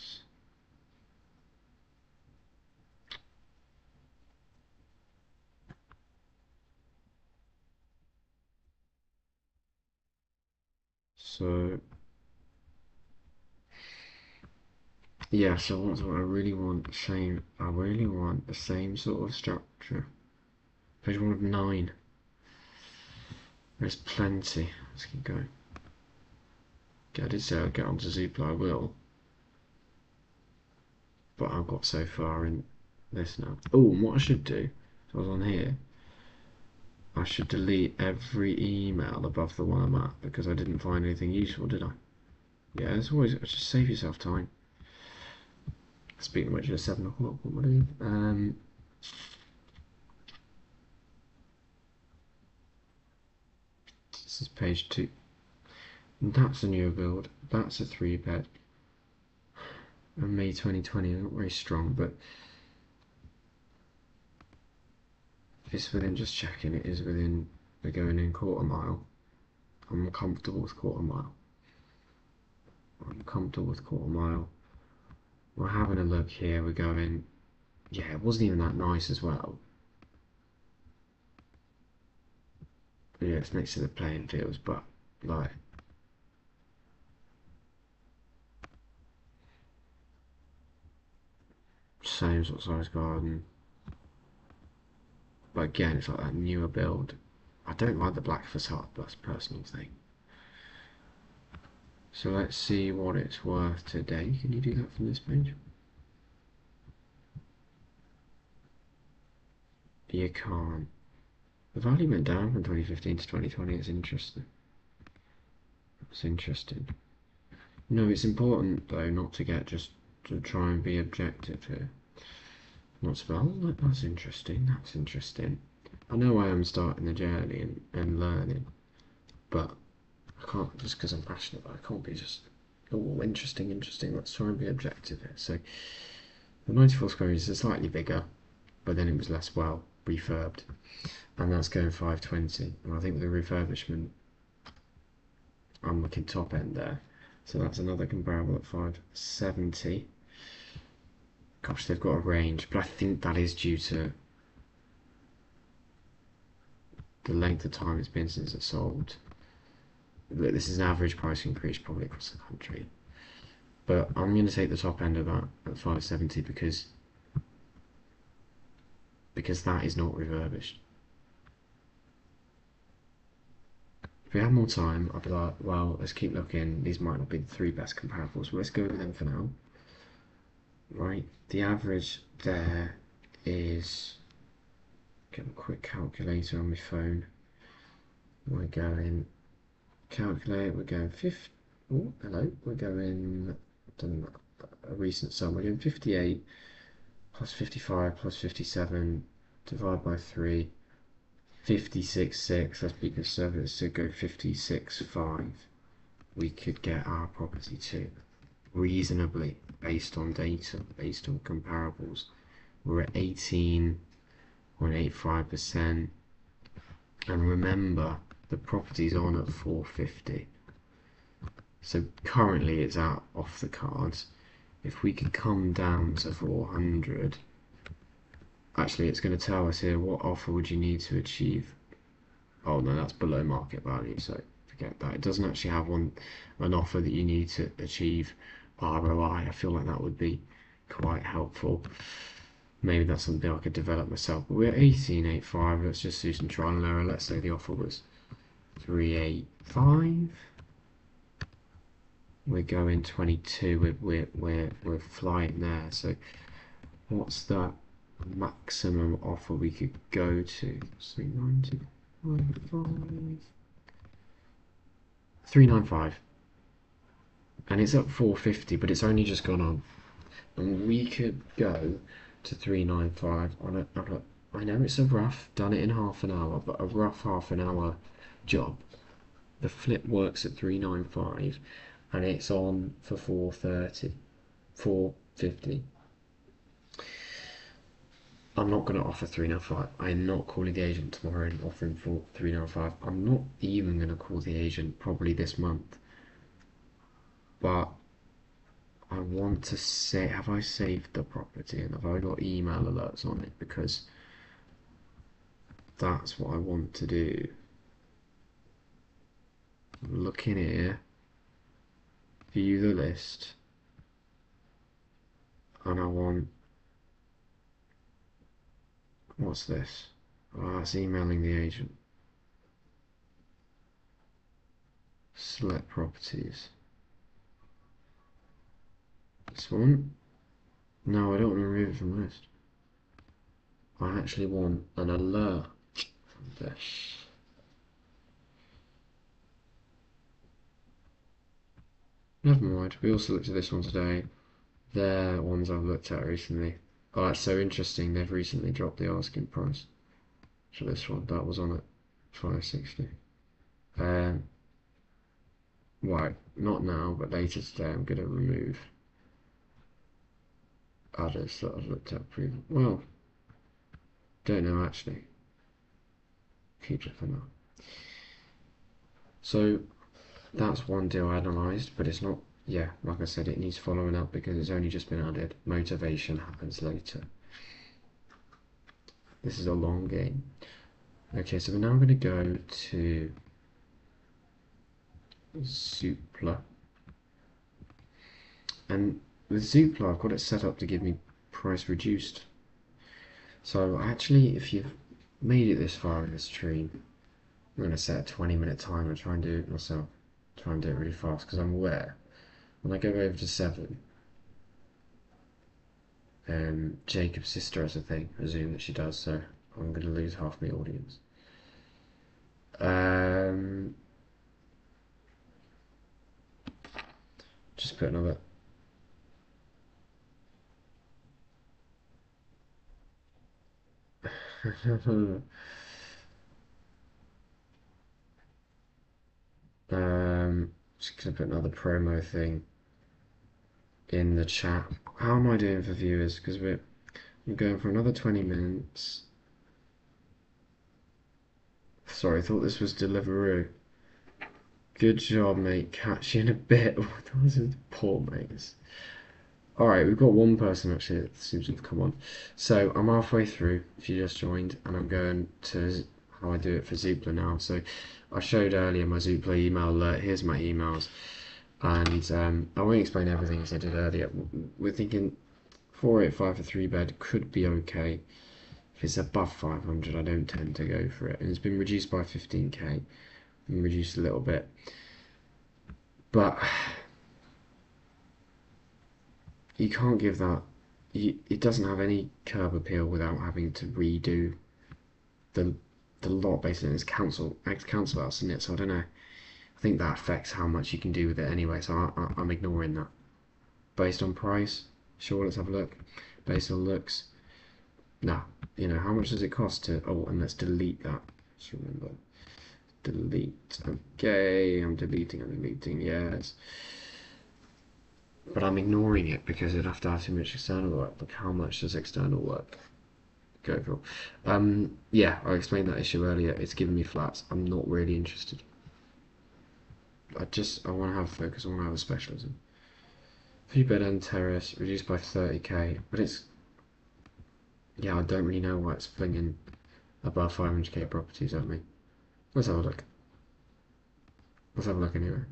So yeah, so what's what I really want the same sort of structure. Page 1 of 9. There's plenty. Let's keep going. I did say I'd get onto Zoopla, I will. But I've got so far in this now. Oh, and what I should do, if I was on here, I should delete every email above the one I'm at, because I didn't find anything useful, did I? Yeah, there's always just save yourself time. Speaking of which, it's 7 o'clock. What am I doing? This is page 2. And that's a newer build. That's a 3-bed. And May 2020, not very strong, but it's within, just checking, it is within, we're going in quarter mile. I'm comfortable with quarter mile. We're having a look here, we're going, yeah, it wasn't even that nice as well. But yeah, it's next to the playing fields, but like, same sort of size garden. But again, it's like that newer build. I don't like the black facade, but that's a personal thing. So let's see what it's worth today. Can you do that from this page? You can't. The value went down from 2015 to 2020. It's interesting. It's interesting. No, it's important though not to get just to try and be objective here. Not to oh, that's interesting. That's interesting. I know I am starting the journey and learning, but I can't just because I'm passionate. I can't be just oh interesting. Let's try and be objective here. So the 94 square meters is slightly bigger, but then it was less well refurbed, and that's going 520. And I think with the refurbishment, I'm looking top end there. So that's another comparable at 570. Gosh, they've got a range, but I think that is due to the length of time it's been since it's sold. This is an average price increase probably across the country. But I'm going to take the top end of that at 570 because that is not refurbished. If we had more time, I'd be like, well, let's keep looking. These might not be the 3 best comparables, but let's go with them for now. Right, the average there is, get a quick calculator on my phone. We're going, calculate, we're going 50, oh, hello, we're going, done a recent sum, we're going 58 plus 55 plus 57, divide by 3, 56.6, let's be conservative, so go 56.5. We could get our property to reasonably, based on data, based on comparables. We're at 18.85%, and remember the property's on at 450, so currently it's out off the cards. If we could come down to 400, actually it's going to tell us here what offer would you need to achieve. Oh no, that's below market value, so forget that. It doesn't actually have an offer that you need to achieve ROI. I feel like that would be quite helpful. Maybe that's something I could develop myself. But we're at 18.85. Let's just do some trial and error. Let's say the offer was 385. We're going 22. We're flying there. So what's the maximum offer we could go to? 390. 395, and it's up 450, but it's only just gone on, and we could go to 395 on a, I know it's a rough, done it in half an hour, but a rough half an hour job. The flip works at 395 and it's on for 430, 450. I'm not going to offer 395. I'm not calling the agent tomorrow and offering for 395. I'm not even going to call the agent probably this month. But I want to say, have I saved the property and have I got email alerts on it? Because that's what I want to do. Look in here, view the list, and I want, what's this? Oh, that's emailing the agent. Select properties. This one? No, I don't want to remove it from the list. I actually want an alert from this. Never mind. We also looked at this one today. They're ones I've looked at recently. Oh, that's so interesting. They've recently dropped the asking price for this one. That was on at 560. Um, right, not now, but later today I'm going to remove others that I've looked at previously. Well, don't know actually. Keep it for now. So that's one deal I analysed, but it's not, yeah, like I said, it needs following up because it's only just been added. Motivation happens later. This is a long game. Okay, so we're now going to go to Zoopla. And with Zoopla, I've got it set up to give me price reduced. So actually, if you've made it this far in the stream, I'm going to set a 20-minute timer and try and do it myself. Try and do it really fast because I'm aware when I go over to 7, Jacob's sister has a thing, I assume that she does, so I'm going to lose half my audience. Just put another. Just gonna put another promo thing in the chat. How am I doing for viewers? Because we're going for another 20 minutes. Sorry, I thought this was Deliveroo. Good job, mate. Catch you in a bit. Those are poor mates. Alright, we've got one person actually that seems to have come on. So I'm halfway through, if you just joined, and I'm going to how I do it for Zoopla now. So I showed earlier my Zoopla email alert. Here's my emails. And I won't explain everything as I did earlier. We're thinking 485 for 3-bed could be okay. If it's above 500, I don't tend to go for it. And it's been reduced by 15k. Been reduced a little bit. But you can't give that. It doesn't have any curb appeal without having to redo the lot basically. It's ex-council house, isn't it? So I don't know. I think that affects how much you can do with it anyway. So I'm ignoring that. Based on price, sure. Let's have a look. Based on looks, nah. You know how much does it cost to? Oh, and let's delete that. Just remember, delete. Okay, I'm deleting. Yes. But I'm ignoring it because it'd have to have too much external work. Look, how much does external work go for? Yeah, I explained that issue earlier. It's giving me flats. I'm not really interested. I want to have focus. I want to have a specialism. 3-bed end terrace reduced by 30k, but it's, yeah, I don't really know why it's flinging above 500k properties at me. Let's have a look. Let's have a look anyway.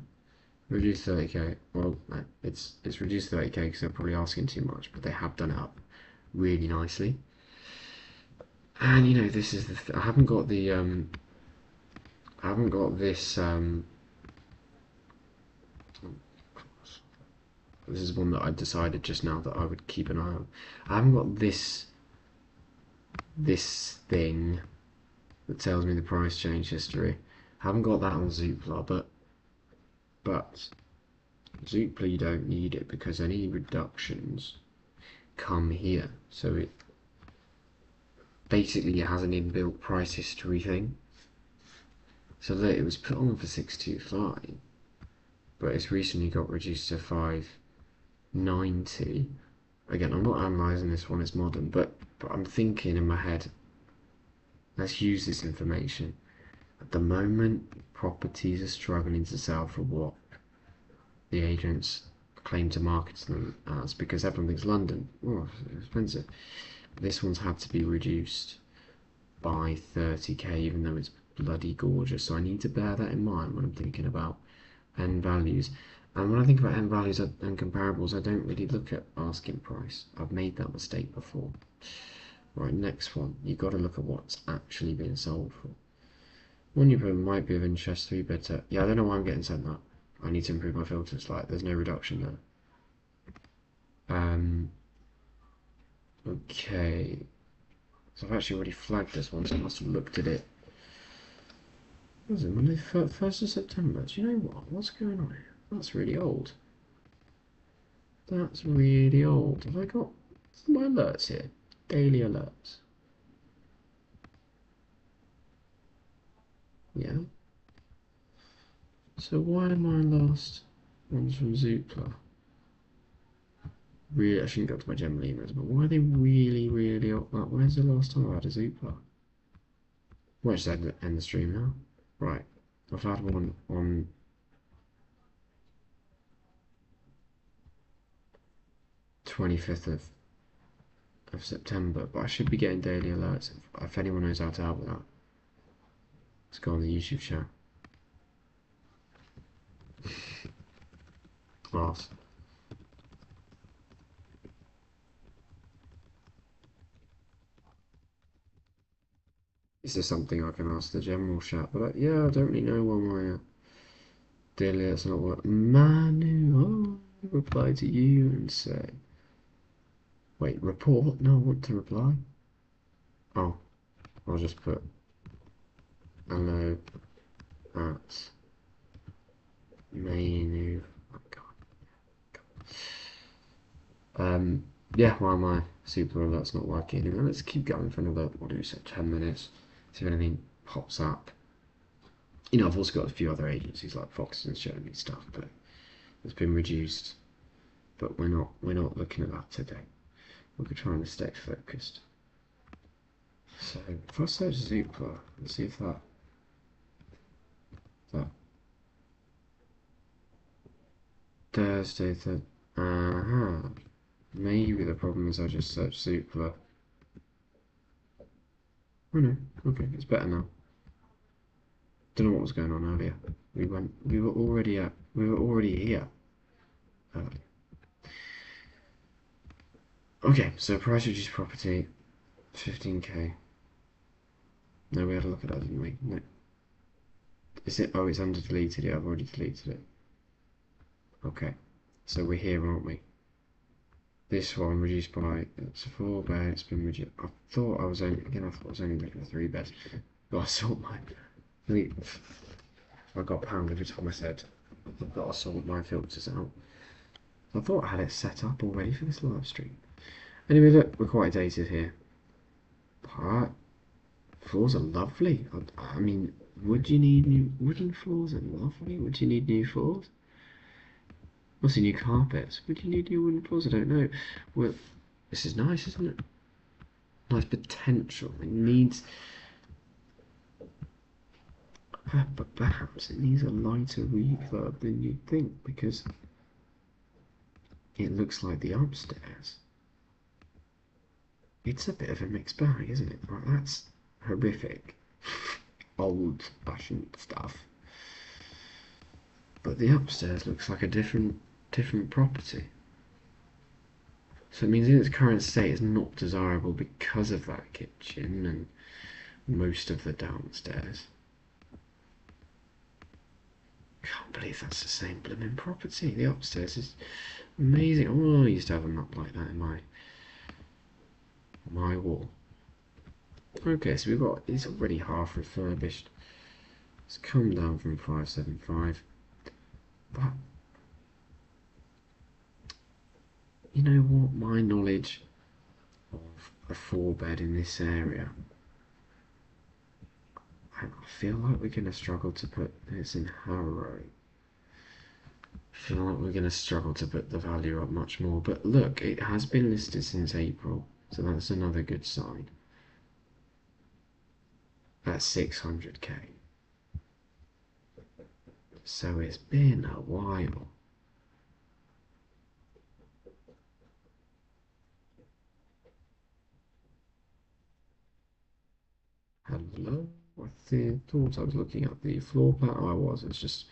Reduce 30k. Well, it's reduced 30k because they're probably asking too much, but they have done it up really nicely. And you know, this is I haven't got the I haven't got this this is one that I decided just now that I would keep an eye on. I haven't got this thing that tells me the price change history. I haven't got that on Zoopla, but Zoopla you don't need it because any reductions come here. So it basically has an inbuilt price history thing. So that it was put on for 625, but it's recently got reduced to 590. Again, I'm not analysing this one, it's modern, but I'm thinking in my head, let's use this information. At the moment, properties are struggling to sell for what the agents claim to market them as, because everyone thinks London, oh, it's expensive. This one's had to be reduced by 30k, even though it's bloody gorgeous. So I need to bear that in mind when I'm thinking about end values. And when I think about end values and comparables, I don't really look at asking price. I've made that mistake before. Right, next one. You've got to look at what's actually being sold for. One you put might be of interest, 3-bed. Yeah, I don't know why I'm getting sent that. I need to improve my filters. Like, there's no reduction there. Okay. So I've actually already flagged this one, so I must have looked at it. What was it, Monday, 1st of September? Do you know what? What's going on here? That's really old. That's really old. Have I got my alerts here? Daily alerts. Yeah. So why are my last ones from Zoopla? Really, I shouldn't go to my general emails, but why are they really, really old? Like, where's the last time I had a Zoopla? Well, just end the stream now. Right. I've had one on 25th of September, but I should be getting daily alerts. If anyone knows how to help with that, let's go on the YouTube chat. Ask. Is there something I can ask the general chat? But yeah, I don't really know why my daily alerts not work. Manu, I'll reply to you and say, wait, report? No, I want to reply. Oh, I'll just put hello at menu. Oh, God. Yeah, why my super alert's not working anyway. Let's keep going for another, what do we say, 10 minutes. See if anything pops up. You know, I've also got a few other agencies like Foxton's showing me stuff, but it's been reduced. But we're not looking at that today. We're trying to stay focused. So if I search Zoopla, let's see if that Thursday that maybe the problem is I just searched Zoopla. Oh no, okay, it's better now. Don't know what was going on earlier. We were already here. Okay, so price reduced property, 15k. No, we had a look at that, didn't we? No. Is it? Oh, it's under deleted. Yeah, I've already deleted it. Okay, so we're here, aren't we? This one reduced by, it's a 4-bed, it's been reduced. I thought I was only looking at 3 beds. But I sort I got pound every time I said I've got to sort my filters out. I thought I had it set up already for this live stream. Anyway, look, we're quite dated here. But floors are lovely. I mean, would you need new wooden floors? Are lovely. Would you need new floors? Also, new carpets. Would you need new wooden floors? I don't know. Well, this is nice, isn't it? Nice potential. It needs, but perhaps it needs a lighter reverb than you'd think because it looks like the upstairs. It's a bit of a mixed bag, isn't it? Right, that's horrific, old-fashioned stuff. But the upstairs looks like a different property. So it means in its current state it's not desirable because of that kitchen and most of the downstairs. Can't believe that's the same blooming property. The upstairs is amazing. Oh, I used to have a map like that in my wall. Okay, so we've got, it's already half refurbished. It's come down from 575. But you know what? My knowledge of a 4-bed in this area, I feel like we're going to struggle to put this in Harrow. I feel like we're going to struggle to put the value up much more. But look, it has been listed since April, so that's another good sign. That's 600k. So it's been a while. Hello? I thought I was looking at the floor plan. Oh, I was. It's just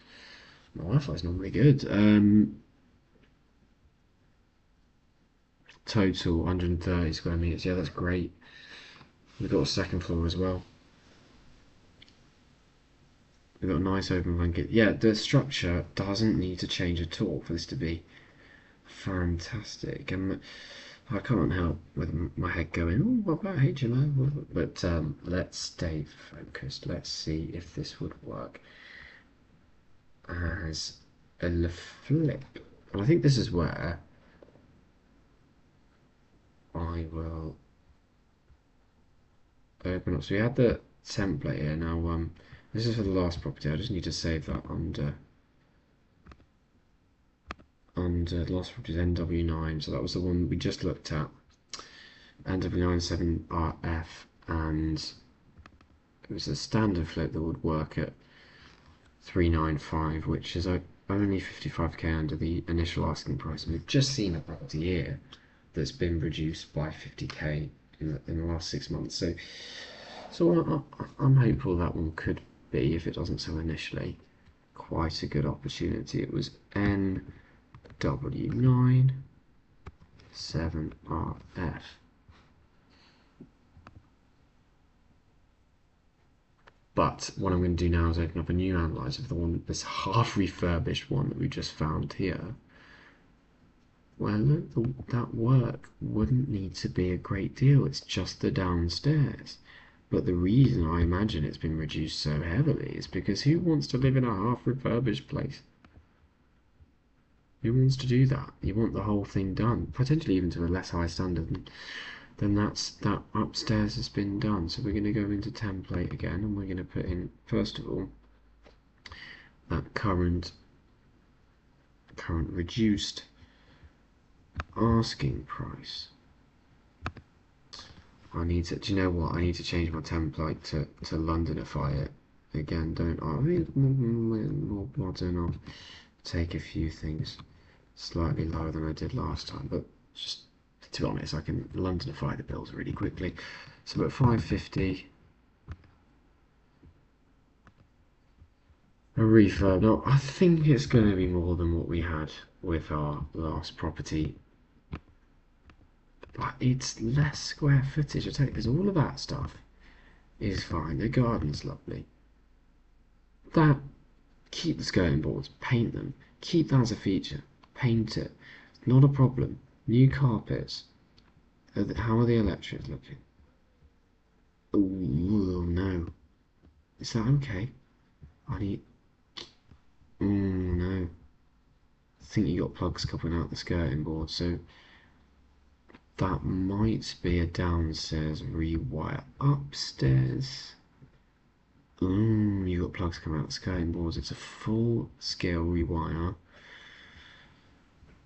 my Wi-Fi is normally good. Total 130 square meters. Yeah, that's great. We've got a second floor as well. We've got a nice open blanket. Yeah, the structure doesn't need to change at all for this to be fantastic. And I can't help with my head going, oh, what about HMO? But let's stay focused. Let's see if this would work as a flip. And I think this is where I will open up. So we had the template here. Now, this is for the last property. I just need to save that under the last property is NW9. So that was the one we just looked at. NW97RF, and it was a standard flip that would work at 395, which is only 55k under the initial asking price. And we've just seen a property here that's been reduced by 50k in the last 6 months. So I'm hopeful that one could be, if it doesn't sell initially, quite a good opportunity. It was NW9 7RF. But what I'm going to do now is open up a new analyzer for this half refurbished one that we just found here. Well, look, that work wouldn't need to be a great deal. It's just the downstairs. But the reason I imagine it's been reduced so heavily is because who wants to live in a half refurbished place? Who wants to do that? You want the whole thing done, potentially even to a less high standard than that upstairs has been done. So we're going to go into template again, and we're going to put in, first of all, that current reduced asking price. I need to, do you know what? I need to change my template to Londonify it. Again, don't I? More modern. I'll take a few things slightly lower than I did last time, but just to be honest, I can Londonify the bills really quickly. So at 550, a refurb. Now I think it's going to be more than what we had with our last property, but it's less square footage. I tell you, because all of that stuff is fine. The garden's lovely. That, keep the skirting boards, paint them, keep that as a feature, paint it. Not a problem. New carpets. How are the electrics looking? Oh no. Is that okay? I need. Oh no. I think you got plugs coming out the skirting board, so that might be a downstairs rewire. Upstairs. You got plugs coming out the skirting boards. It's a full scale rewire,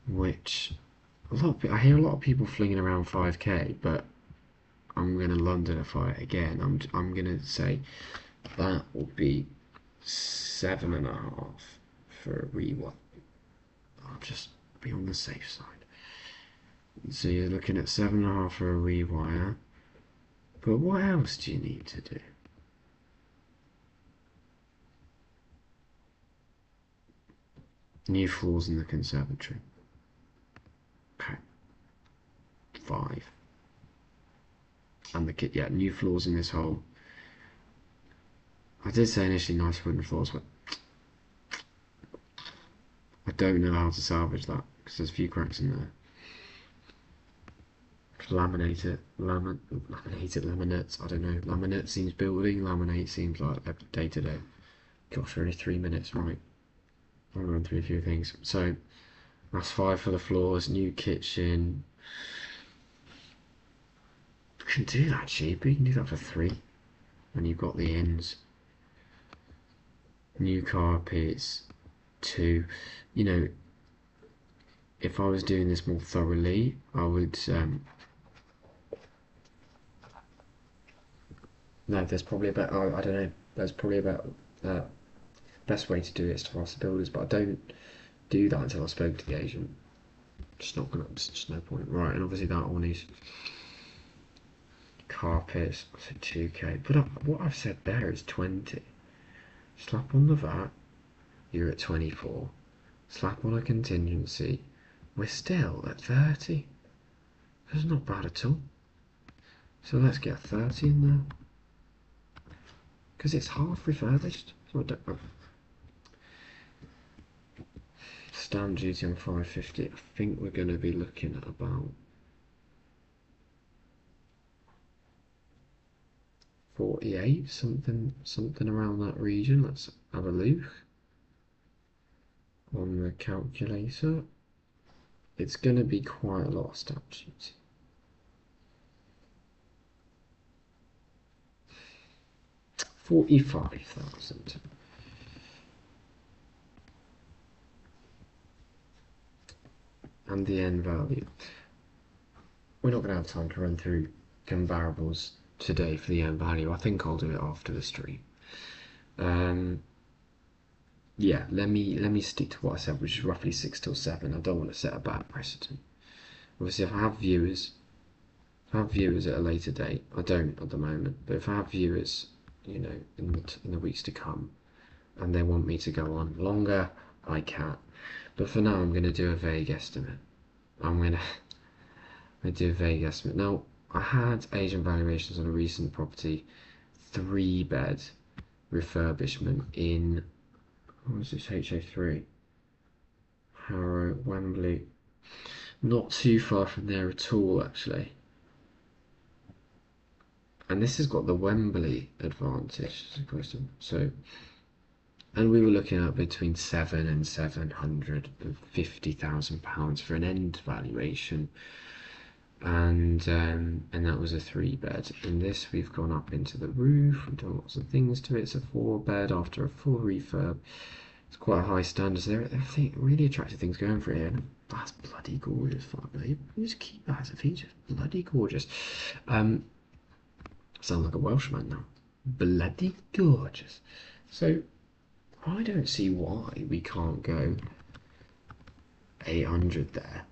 which I hear a lot of people flinging around 5k, but I'm going to Londonify it again. I'm going to say that will be 7.5 for a rewire. I'll just be on the safe side. So you're looking at 7.5 for a rewire. But what else do you need to do? New floors in the conservatory. Okay. 5. And the kit, yeah, new floors in this hole. I did say initially nice wooden floors, but I don't know how to salvage that because there's a few cracks in there. Laminated laminates. I don't know. Laminate seems building. Laminate seems like day to day. Gosh, we're only 3 minutes, right? I'll run through a few things. So that's 5 for the floors. New kitchen. You can do that cheaper. You can do that for 3 when you've got the ends. New carpets. 2. You know, if I was doing this more thoroughly, I would. No, there's probably about. I don't know. There's probably about. Best way to do it is to ask the builders, but I don't do that until I spoke to the agent. Just not gonna. Just no point. Right, and obviously that one is carpets. I said 2k, but what I've said there is 20. Slap on the VAT, you're at 24. Slap on a contingency, we're still at 30. That's not bad at all. So let's get 30 in there, because it's half refurbished. So I don't. Stamp duty on 550. I think we're going to be looking at about 48, something around that region. Let's have a look on the calculator. It's going to be quite a lot of stamp duty. 45,000. And the end value. We're not going to have time to run through comparables today for the end value. I think I'll do it after the stream. Yeah, let me stick to what I said, which is roughly 6 till 7. I don't want to set a bad precedent. Obviously, if I have viewers at a later date, I don't at the moment, but if I have viewers, you know, in the weeks to come, and they want me to go on longer, I can. But for now, I'm going to do a vague estimate. I'm going to do a vague estimate. Now, I had agent valuations on a recent property, 3-bed refurbishment in, what was this, HA3? Harrow, Wembley. Not too far from there at all, actually. And this has got the Wembley advantage. So, and we were looking at between £700,000 and £750,000 for an end valuation, and that was a 3-bed. In this, we've gone up into the roof. We've done lots of things to it. It's a 4-bed after a full refurb. It's quite a high standard. So there are really attractive things going for it here. That's bloody gorgeous. Fuck me. You just keep that as a feature. Bloody gorgeous. Sound like a Welshman now. Bloody gorgeous. So I don't see why we can't go 800 there,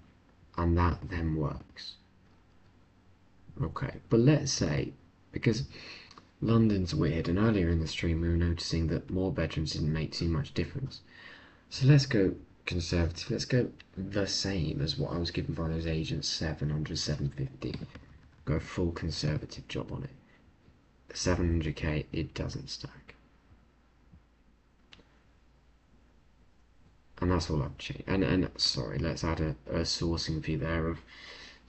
and that then works. Okay, but let's say, because London's weird, and earlier in the stream we were noticing that more bedrooms didn't make too much difference. So let's go conservative. Let's go the same as what I was given by those agents, 700, 750. Go full conservative job on it. 700k, it doesn't stack. And that's all I've changed. And sorry, let's add a sourcing fee there of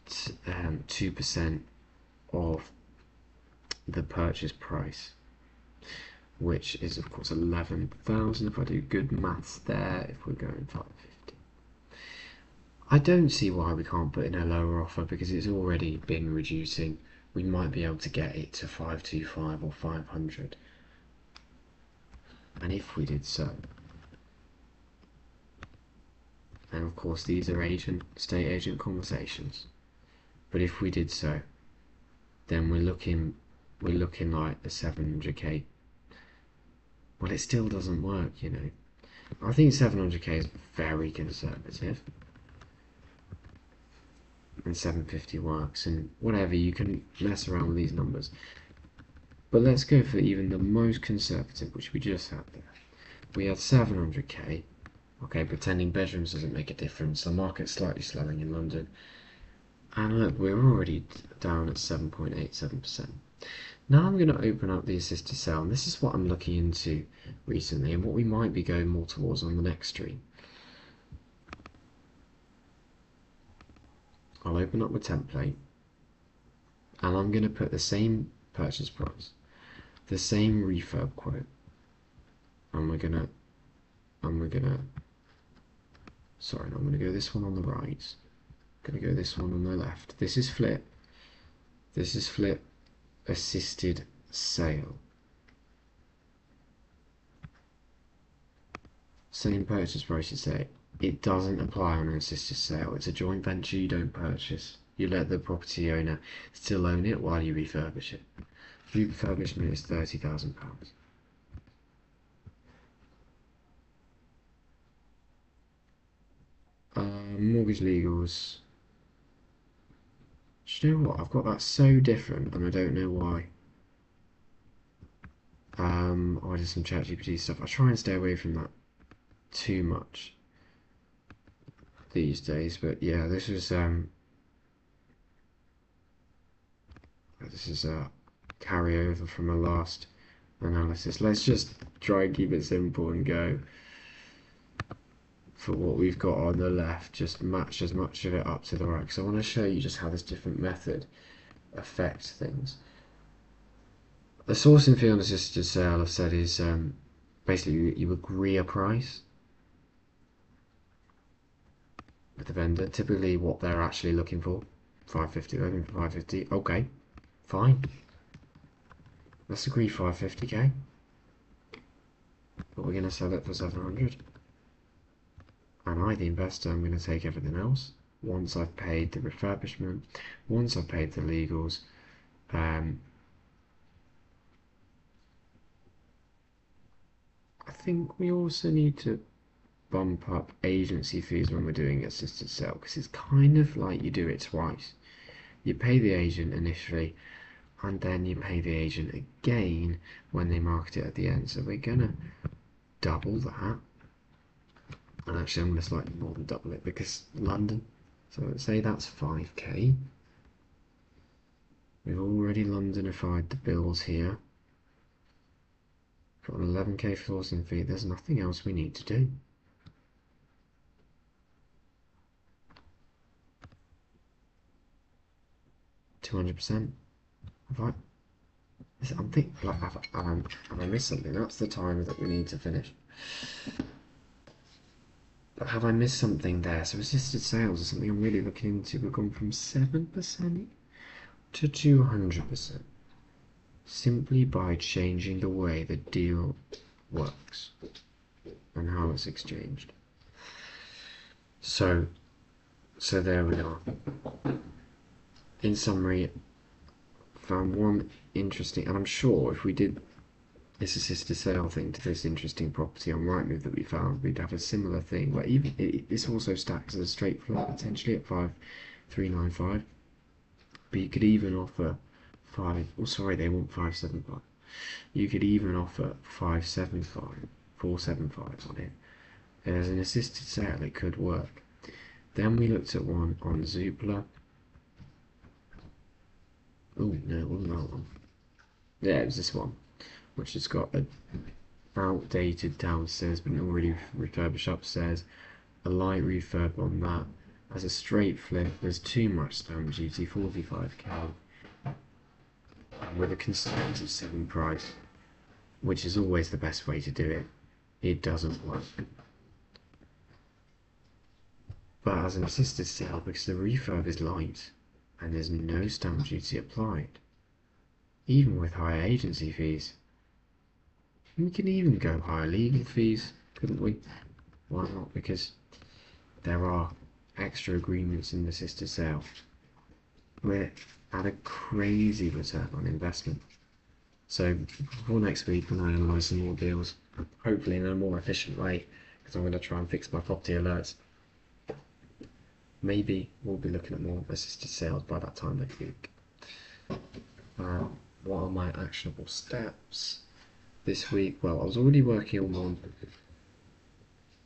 2% of the purchase price, which is of course 11,000 if I do good maths there, if we're going 550. I don't see why we can't put in a lower offer, because it's already been reducing. We might be able to get it to 525 or 500. And if we did so, and of course these are estate agent conversations, but if we did so, then we're looking like a 700k. Well, it still doesn't work, you know. I think 700k is very conservative, and 750 works, and whatever, you can mess around with these numbers. But let's go for even the most conservative, which we just had there. We had 700k. Okay, pretending bedrooms doesn't make a difference. The market's slightly slowing in London. And look, we're already down at 7.87%. Now I'm going to open up the assisted sale, and this is what I'm looking into recently, and what we might be going more towards on the next stream. I'll open up the template, and I'm going to put the same purchase price, the same refurb quote, and I'm going to go this one on the right, going to go this one on the left. This is flip assisted sale. Same purchase price, you say. It doesn't apply on an assisted sale. It's a joint venture. You don't purchase. You let the property owner still own it while you refurbish it. Refurbishment is £30,000. Mortgage legals. Do you know what? I've got that so different, and I don't know why. I did some ChatGPT stuff. I try and stay away from that too much these days, but yeah, this is a carryover from a last analysis. Let's just try and keep it simple and go for what we've got on the left. Just match as much of it up to the right, because I want to show you just how this different method affects things. The sourcing fee on assisted sale, I've said, is basically you agree a price with the vendor, typically what they're actually looking for, 550, they're looking for 550, okay, fine, let's agree 550k, but we're going to sell it for 700. And I, the investor, I'm going to take everything else. Once I've paid the refurbishment, once I've paid the legals, I think we also need to bump up agency fees when we're doing assisted sale, because it's kind of like you do it twice. You pay the agent initially, and then you pay the agent again when they market it at the end. So we're gonna double that, and actually I'm gonna slightly more than double it because London. So let's say that's 5k. We've already Londonified the bills here. Got an 11k sourcing fee. There's nothing else we need to do. 200%. Have I'm thinking, like, have I missed something? That's the time that we need to finish. But have I missed something there? So assisted sales is something I'm really looking into. We've gone from 7% to 200%. Simply by changing the way the deal works and how it's exchanged. So there we are. In summary, found one interesting, and I'm sure if we did this assisted sale thing to this interesting property on Rightmove that we found, we'd have a similar thing where even this also stacks as a straight floor potentially at 5395, but you could even offer sorry, they want 575. You could even offer 575, 475 on it. As an assisted sale, it could work. Then we looked at one on Zoopla. Oh no, it wasn't that one. Yeah, it was this one, which has got a outdated downstairs but already refurbished upstairs, a light refurb on that. As a straight flip, there's too much stamp duty, 45k, with a conservative selling price, which is always the best way to do it. It doesn't work. But as an assisted sale, because the refurb is light and there's no stamp duty applied, even with higher agency fees, we can even go higher legal fees, couldn't we? Why not? Because there are extra agreements in the assisted sale. We're at a crazy return on investment. So for next week, when I analyse some more deals, hopefully in a more efficient way, because I'm going to try and fix my property alerts. Maybe we'll be looking at more assisted sales by that time next week. What are my actionable steps this week? Well, I was already working on one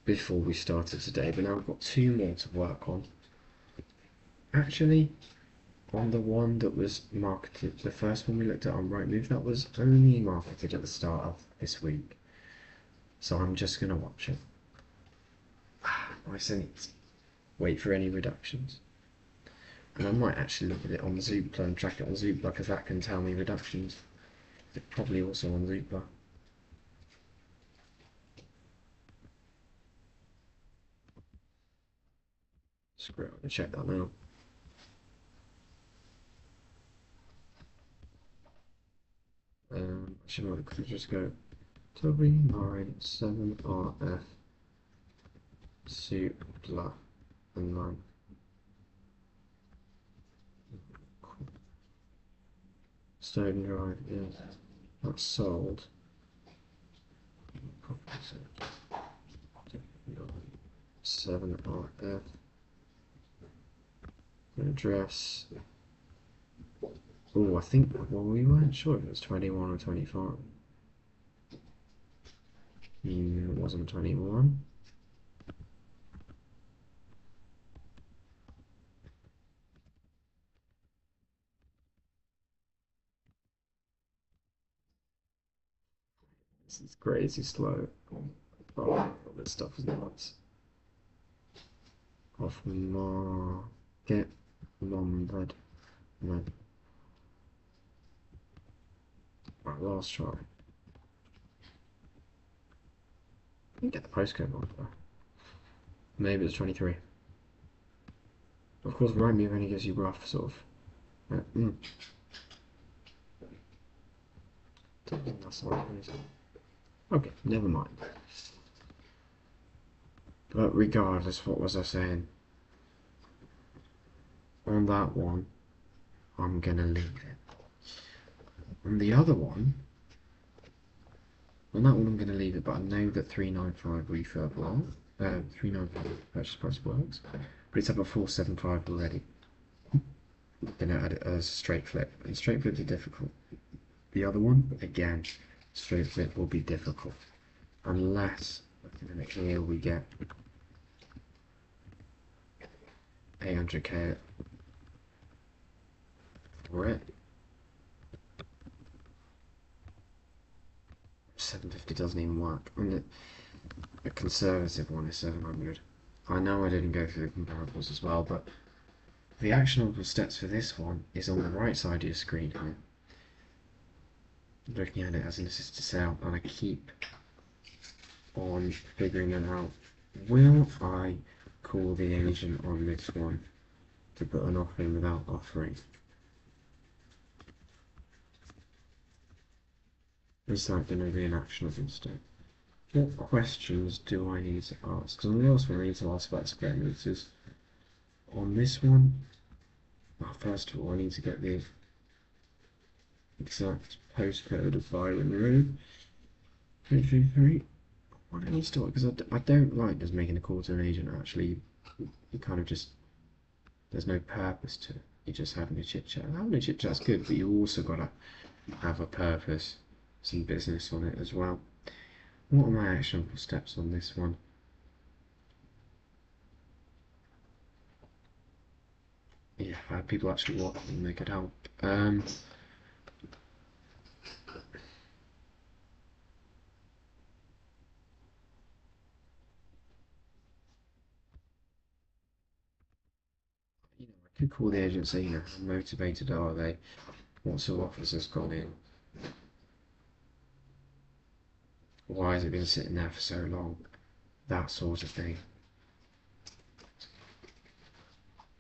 before we started today, but now I've got two more to work on. Actually, on the one that was marketed, the first one we looked at on Rightmove, that was only marketed at the start of this week. So I'm just going to watch it. Nice and easy. Wait for any reductions. And I might actually look at it on Zoopla and track it on Zoopla, because that can tell me reductions. It's probably also on Zoopla. Screw it, I'm going to check that now. Actually, I could just go W97RF Zoopla and then Stone Drive, yeah, that's sold. 7RF address. Oh, I think, well, we weren't sure if it was 21 or 25. It wasn't 21. This is crazy slow. Oh, this stuff is nuts. Off market, numbered. No. Right, last try. I can get the postcode wrong though. Maybe it's 23. Of course, Rightmove only gives you rough sort of. Don't think that's the right reason. Okay, never mind. But regardless, what was I saying? On that one, I'm gonna leave it. On the other one, on that one I'm gonna leave it, but I know that 395 refurb works. 395 purchase price works, but it's up at 475 already. I'm gonna add it as a straight flip, and straight flips are difficult. The other one, again, straight flip will be difficult, unless here we get 800k for it. 750 doesn't even work. And the conservative one is 700. I know I didn't go through the comparables as well, but the actionable steps for this one is on the right side of your screen here. Looking at it as an assisted sale, and I keep on figuring it out. Will I call the agent on this one to put an offer in without offering? Is that going to be an actionable step? What questions do I need to ask? Because on the last one I need to ask about square meters. On this one, well, first of all I need to get the exact postcode of Byron Road. 333. Why don't you start? Because I don't like just making a call to an agent. Actually, you kind of just, there's no purpose to it. You're just having a chit chat. Having a chit chat's good, but you also got to have a purpose, some business on it as well. What are my actionable steps on this one? Yeah, if I had people actually watching, they could help. I could call the agent, say, how motivated are they? What sort of offers has gone in? Why has it been sitting there for so long? That sort of thing.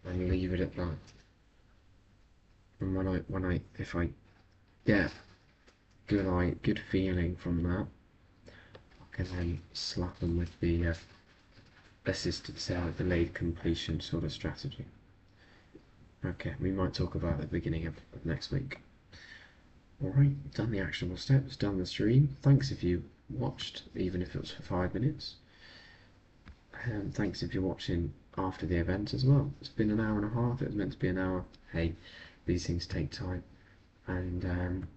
And leave it at that. And if I get good feeling from that, I can then slap them with the assisted sale, delayed completion sort of strategy. Okay, we might talk about it at the beginning of next week. Alright, done the actionable steps, done the stream. Thanks if you watched, even if it was for 5 minutes. And thanks if you're watching after the event as well. It's been an hour and a half, it was meant to be an hour. Hey, these things take time. And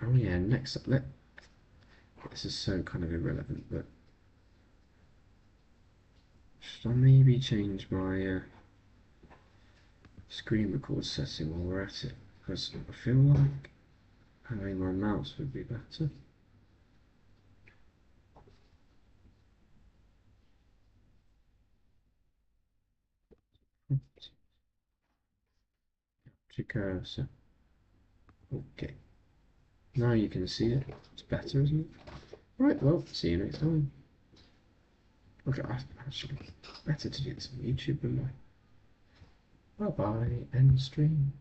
oh yeah, next up, this is so kind of irrelevant, but should I maybe change my screen record setting while we're at it? Because I feel like having my mouse would be better. Cursor. Okay. Now you can see it. It's better, isn't it? Right, well, see you next time. Okay, actually, better to do this on YouTube than mine. Bye bye, end stream.